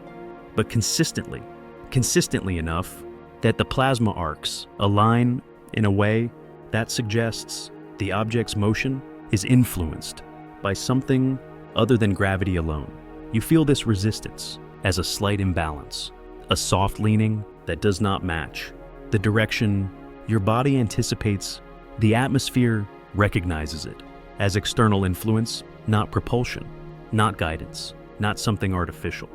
but consistently enough that the plasma arcs align in a way that suggests the object's motion is influenced by something other than gravity alone. You feel this resistance as a slight imbalance, a soft leaning that does not match the direction your body anticipates. The atmosphere recognizes it as external influence, not propulsion, not guidance, not something artificial,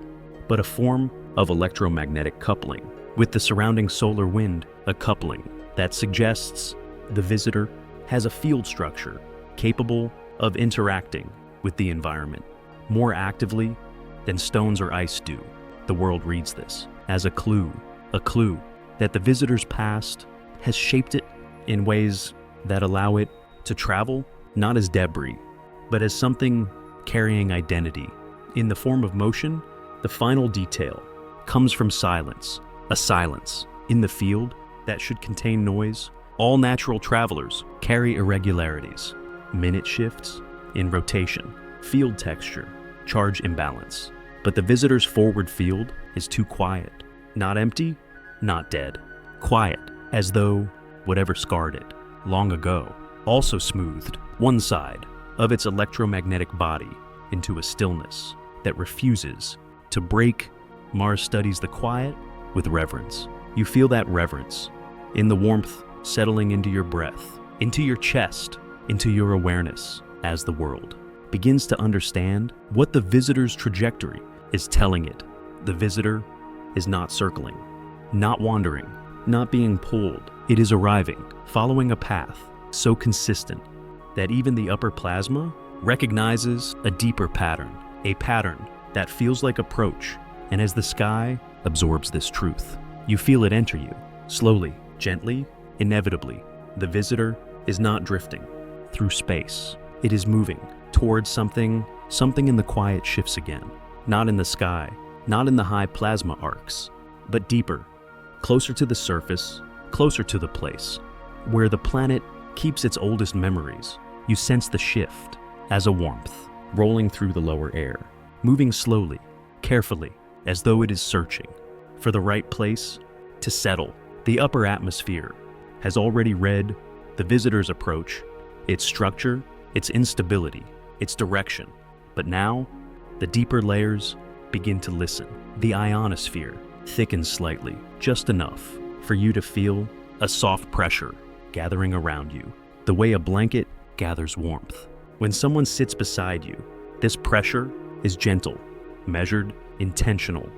but a form of electromagnetic coupling with the surrounding solar wind, a coupling that suggests the visitor has a field structure capable of interacting with the environment more actively than stones or ice do. The world reads this as a clue that the visitor's past has shaped it in ways that allow it to travel not as debris, but as something carrying identity. In the form of motion, the final detail comes from silence, a silence in the field that should contain noise. All natural travelers carry irregularities, minute shifts in rotation, field texture, charge imbalance. But the visitor's forward field is too quiet, not empty, not dead. Quiet, as though whatever scarred it long ago also smoothed one side of its electromagnetic body into a stillness that refuses to break. Mars studies the quiet with reverence. You feel that reverence in the warmth settling into your breath, into your chest, into your awareness as the world begins to understand what the visitor's trajectory is telling it. The visitor is not circling, not wandering, not being pulled. It is arriving, following a path so consistent that even the upper plasma recognizes a deeper pattern, a pattern that feels like approach. And as the sky absorbs this truth, you feel it enter you, slowly, gently, inevitably. The visitor is not drifting through space. It is moving towards something in the quiet shifts again. Not in the sky, not in the high plasma arcs, but deeper, closer to the surface, closer to the place where the planet keeps its oldest memories. You sense the shift as a warmth rolling through the lower air, moving slowly, carefully, as though it is searching for the right place to settle. The upper atmosphere has already read the visitor's approach, its structure, its instability, its direction. But now, the deeper layers begin to listen. The ionosphere thickens slightly, just enough for you to feel a soft pressure gathering around you, the way a blanket gathers warmth. When someone sits beside you, this pressure is gentle, measured, intentional,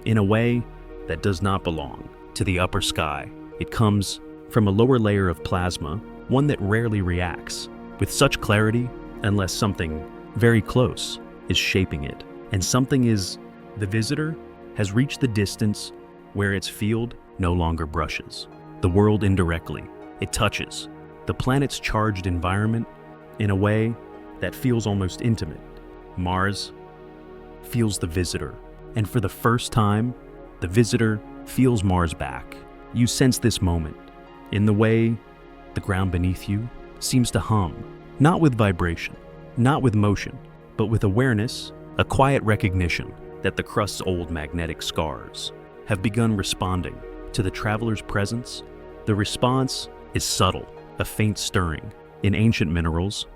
in a way that does not belong to the upper sky. It comes from a lower layer of plasma, one that rarely reacts with such clarity unless something very close is shaping it. And the visitor has reached the distance where its field no longer brushes the world indirectly. It touches the planet's charged environment in a way that feels almost intimate. Mars feels the visitor, and for the first time, the visitor feels Mars back. You sense this moment in the way the ground beneath you seems to hum, not with vibration, not with motion, but with awareness, a quiet recognition that the crust's old magnetic scars have begun responding to the traveler's presence. The response is subtle, a faint stirring in ancient minerals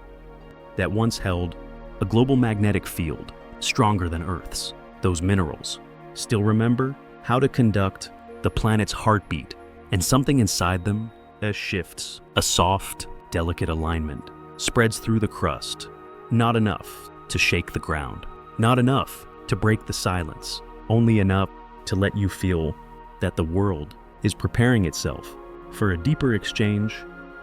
that once held a global magnetic field stronger than Earth's. Those minerals still remember how to conduct the planet's heartbeat, and something inside them shifts. A soft, delicate alignment spreads through the crust, not enough to shake the ground, not enough to break the silence, only enough to let you feel that the world is preparing itself for a deeper exchange.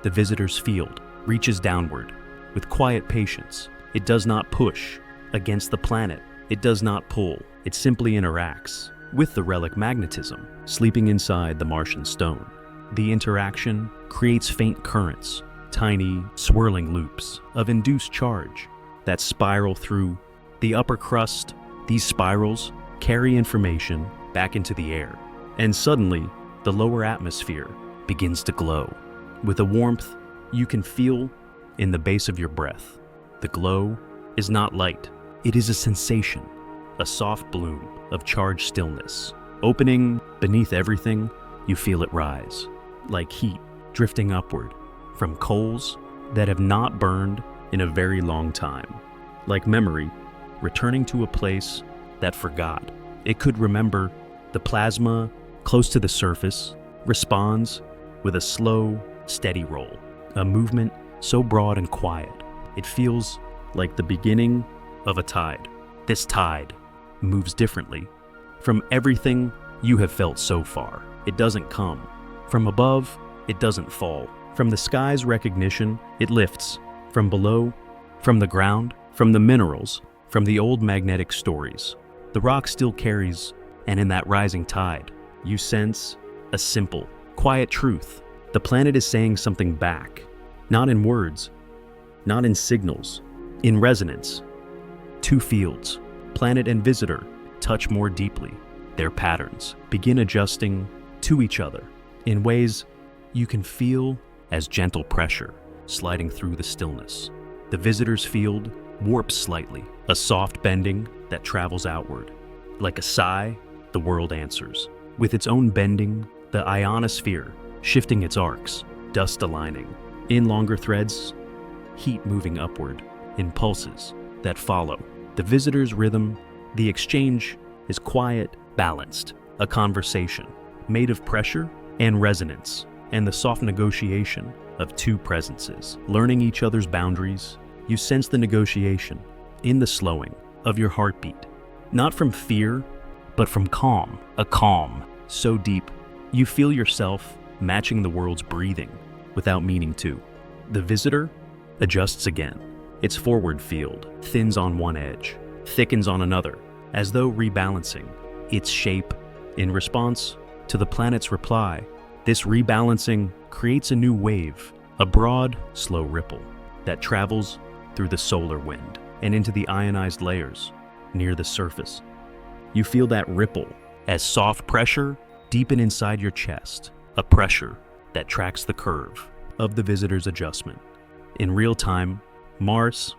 The visitor's field reaches downward with quiet patience. It does not push against the planet. It does not pull. It simply interacts with the relic magnetism sleeping inside the Martian stone. The interaction creates faint currents, tiny, swirling loops of induced charge that spiral through the upper crust. These spirals carry information back into the air, and suddenly, the lower atmosphere begins to glow with a warmth you can feel in the base of your breath. The glow is not light. It is a sensation, a soft bloom of charged stillness. Opening beneath everything, you feel it rise, like heat drifting upward from coals that have not burned in a very long time. Like memory returning to a place that forgot. It could remember. The plasma close to the surface responds with a slow, steady roll, a movement so broad and quiet. It feels like the beginning of a tide. This tide moves differently from everything you have felt so far. It doesn't come from above. It doesn't fall from the sky's recognition. It lifts from below, from the ground, from the minerals, from the old magnetic stories. The rock still carries, and in that rising tide, you sense a simple, quiet truth. The planet is saying something back, not in words, not in signals, in resonance. Two fields, planet and visitor, touch more deeply. Their patterns begin adjusting to each other in ways you can feel as gentle pressure sliding through the stillness. The visitor's field warps slightly, a soft bending that travels outward. Like a sigh, the world answers. With its own bending, the ionosphere shifting its arcs, dust aligning. In longer threads, heat moving upward, in pulses that follow. The visitor's rhythm, the exchange is quiet, balanced, a conversation made of pressure and resonance, and the soft negotiation of two presences, learning each other's boundaries. You sense the negotiation in the slowing of your heartbeat, not from fear, but from calm, a calm so deep you feel yourself matching the world's breathing without meaning to. The visitor adjusts again. Its forward field thins on one edge, thickens on another, as though rebalancing its shape in response to the planet's reply. This rebalancing creates a new wave, a broad, slow ripple that travels through the solar wind and into the ionized layers near the surface. You feel that ripple as soft pressure deepen inside your chest, a pressure that tracks the curve of the visitor's adjustment. In real time, Mars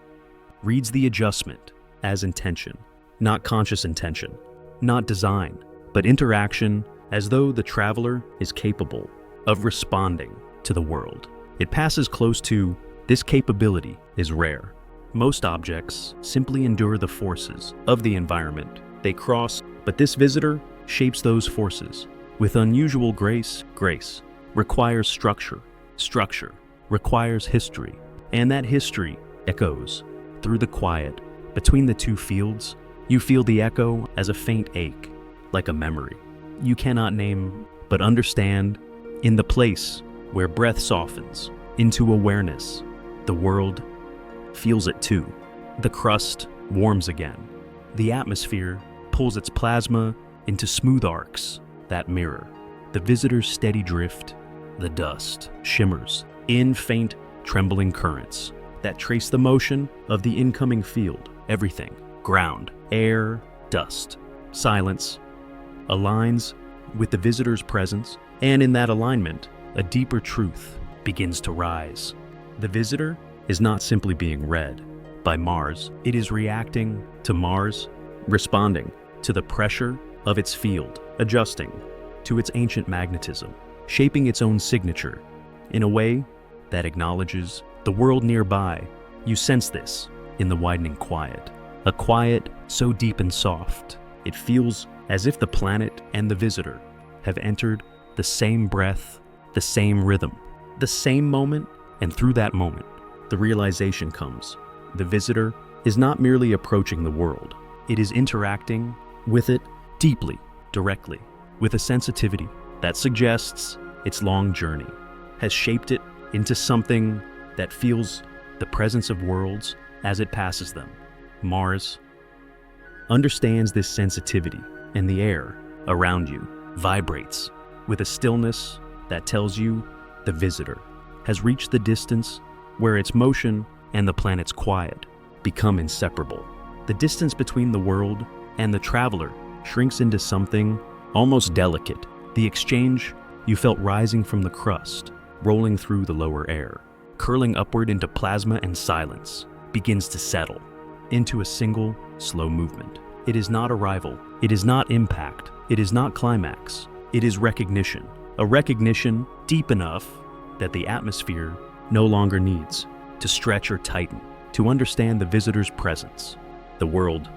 reads the adjustment as intention, not conscious intention, not design, but interaction, as though the traveler is capable of responding to the world. It passes close to. This capability is rare. Most objects simply endure the forces of the environment they cross, but this visitor shapes those forces with unusual grace. Grace requires structure. Structure requires history, and that history echoes through the quiet. Between the two fields, you feel the echo as a faint ache, like a memory you cannot name but understand. In the place where breath softens into awareness, the world feels it too. The crust warms again. The atmosphere pulls its plasma into smooth arcs that mirror the visitor's steady drift. The dust shimmers in faint, trembling currents that trace the motion of the incoming field. Everything, ground, air, dust, silence, aligns with the visitor's presence, and in that alignment, a deeper truth begins to rise. The visitor is not simply being read by Mars, it is reacting to Mars, responding to the pressure of its field, adjusting to its ancient magnetism, shaping its own signature in a way that acknowledges the world nearby. You sense this in the widening quiet, a quiet so deep and soft, it feels as if the planet and the visitor have entered the same breath, the same rhythm, the same moment, and through that moment, the realization comes. The visitor is not merely approaching the world, it is interacting with it deeply, directly, with a sensitivity that suggests its long journey has shaped it into something that feels the presence of worlds as it passes them. Mars understands this sensitivity, and the air around you vibrates with a stillness that tells you the visitor has reached the distance where its motion and the planet's quiet become inseparable. The distance between the world and the traveler shrinks into something almost delicate. The exchange you felt rising from the crust, rolling through the lower air, curling upward into plasma and silence, begins to settle into a single, slow movement. It is not arrival, it is not impact, it is not climax, it is recognition. A recognition deep enough that the atmosphere no longer needs to stretch or tighten to understand the visitor's presence. The world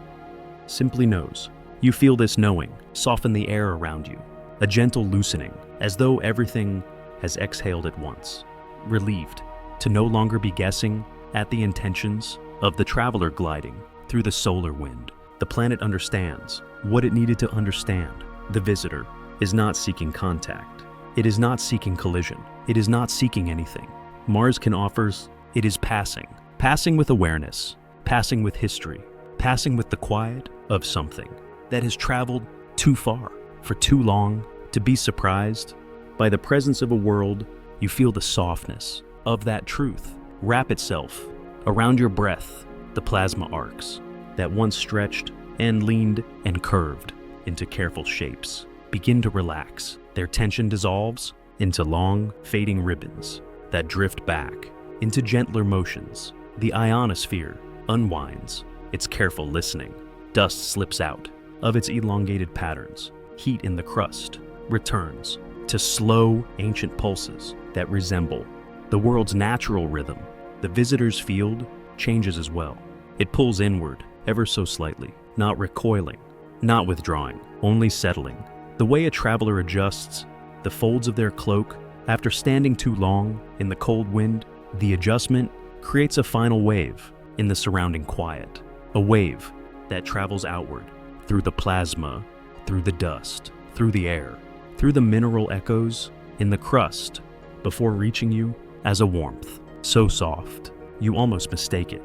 simply knows. You feel this knowing soften the air around you, a gentle loosening, as though everything has exhaled at once, relieved to no longer be guessing at the intentions of the traveler gliding through the solar wind. The planet understands what it needed to understand. The visitor is not seeking contact. It is not seeking collision. It is not seeking anything Mars can offers. It is passing. Passing with awareness, passing with history, passing with the quiet of something that has traveled too far for too long to be surprised by the presence of a world. You feel the softness of that truth wrap itself around your breath. The plasma arcs that once stretched and leaned and curved into careful shapes begin to relax. Their tension dissolves into long, fading ribbons that drift back into gentler motions. The ionosphere unwinds its careful listening. Dust slips out of its elongated patterns. Heat in the crust returns to slow, ancient pulses that resemble the world's natural rhythm. The visitor's field changes as well. It pulls inward ever so slightly, not recoiling, not withdrawing, only settling. The way a traveler adjusts the folds of their cloak after standing too long in the cold wind, the adjustment creates a final wave in the surrounding quiet, a wave that travels outward through the plasma through the dust, through the air, through the mineral echoes in the crust, before reaching you as a warmth, so soft you almost mistake it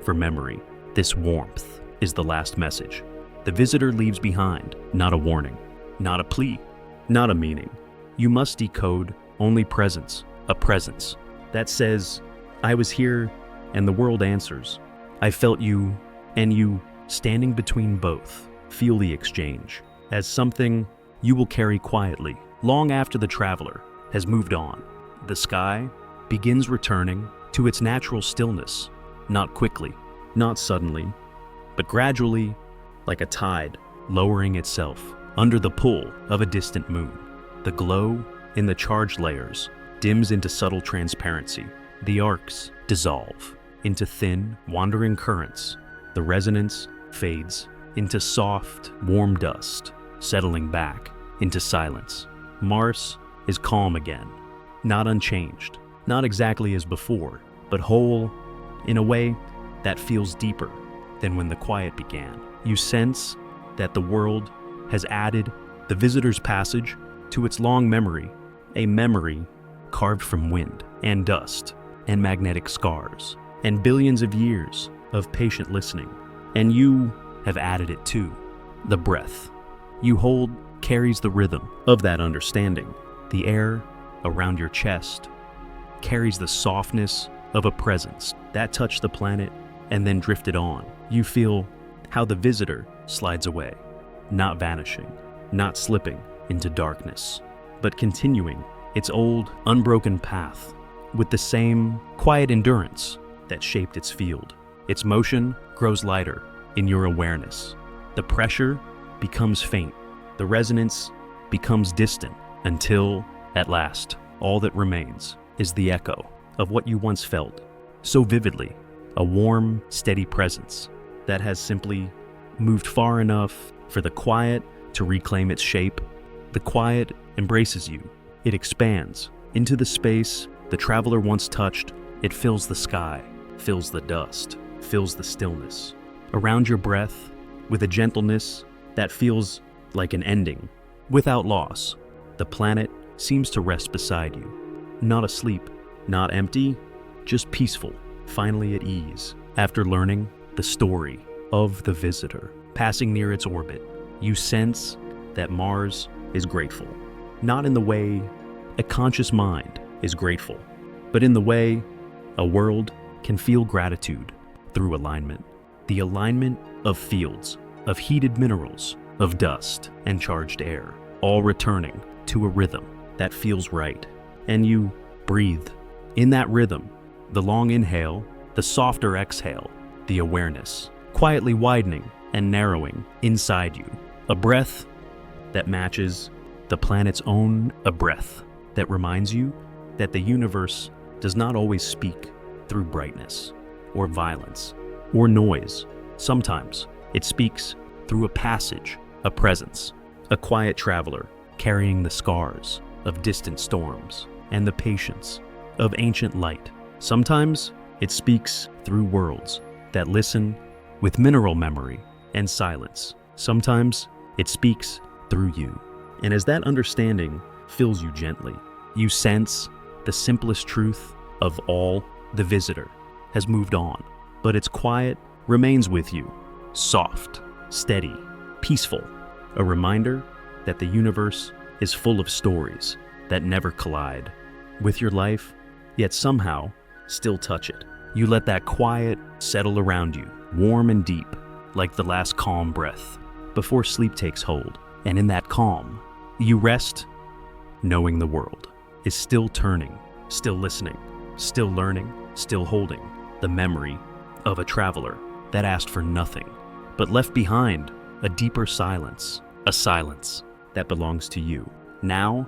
for memory. This warmth is the last message the visitor leaves behind, not a warning, not a plea, not a meaning. You must decode only presence, a presence that says, I was here, and the world answers, I felt you, and you, standing between both. Feel the exchange as something you will carry quietly long after the traveler has moved on. The sky begins returning to its natural stillness, not quickly, not suddenly, but gradually, like a tide lowering itself under the pull of a distant moon. The glow in the charged layers dims into subtle transparency. The arcs dissolve into thin, wandering currents. The resonance fades into soft, warm dust, settling back into silence. Mars is calm again, not unchanged, not exactly as before, but whole in a way that feels deeper than when the quiet began. You sense that the world has added the visitor's passage to its long memory, a memory carved from wind and dust and magnetic scars and billions of years of patient listening. And you have added it too. The breath you hold carries the rhythm of that understanding. The air around your chest carries the softness of a presence that touched the planet and then drifted on. You feel how the visitor slides away, not vanishing, not slipping into darkness, but continuing its old, unbroken path with the same quiet endurance that shaped its field. Its motion grows lighter in your awareness. The pressure becomes faint. The resonance becomes distant until, at last, all that remains is the echo of what you once felt so vividly, a warm, steady presence that has simply moved far enough for the quiet to reclaim its shape. The quiet embraces you. It expands into the space the traveler once touched. It fills the sky, fills the dust, fills the stillness around your breath with a gentleness that feels like an ending. Without loss, the planet seems to rest beside you, not asleep, not empty, just peaceful, finally at ease. After learning the story of the visitor passing near its orbit, you sense that Mars is grateful, not in the way a conscious mind is grateful, but in the way a world can feel gratitude through alignment. The alignment of fields, of heated minerals, of dust and charged air, all returning to a rhythm that feels right. And you breathe in that rhythm, the long inhale, the softer exhale, the awareness quietly widening and narrowing inside you. A breath that matches the planet's own, a breath that reminds you that the universe does not always speak through brightness or violence or noise. Sometimes it speaks through a passage, a presence, a quiet traveler carrying the scars of distant storms and the patience of ancient light. Sometimes it speaks through worlds that listen with mineral memory and silence. Sometimes it speaks through you. And as that understanding fills you gently, you sense the simplest truth of all: the visitor has moved on, but its quiet remains with you, soft, steady, peaceful, a reminder that the universe is full of stories that never collide with your life, yet somehow still touch it. You let that quiet settle around you, warm and deep, like the last calm breath before sleep takes hold. And in that calm, you rest, knowing the world is still turning, still listening, still learning, still holding the memory of a traveler that asked for nothing, but left behind a deeper silence, a silence that belongs to you. Now,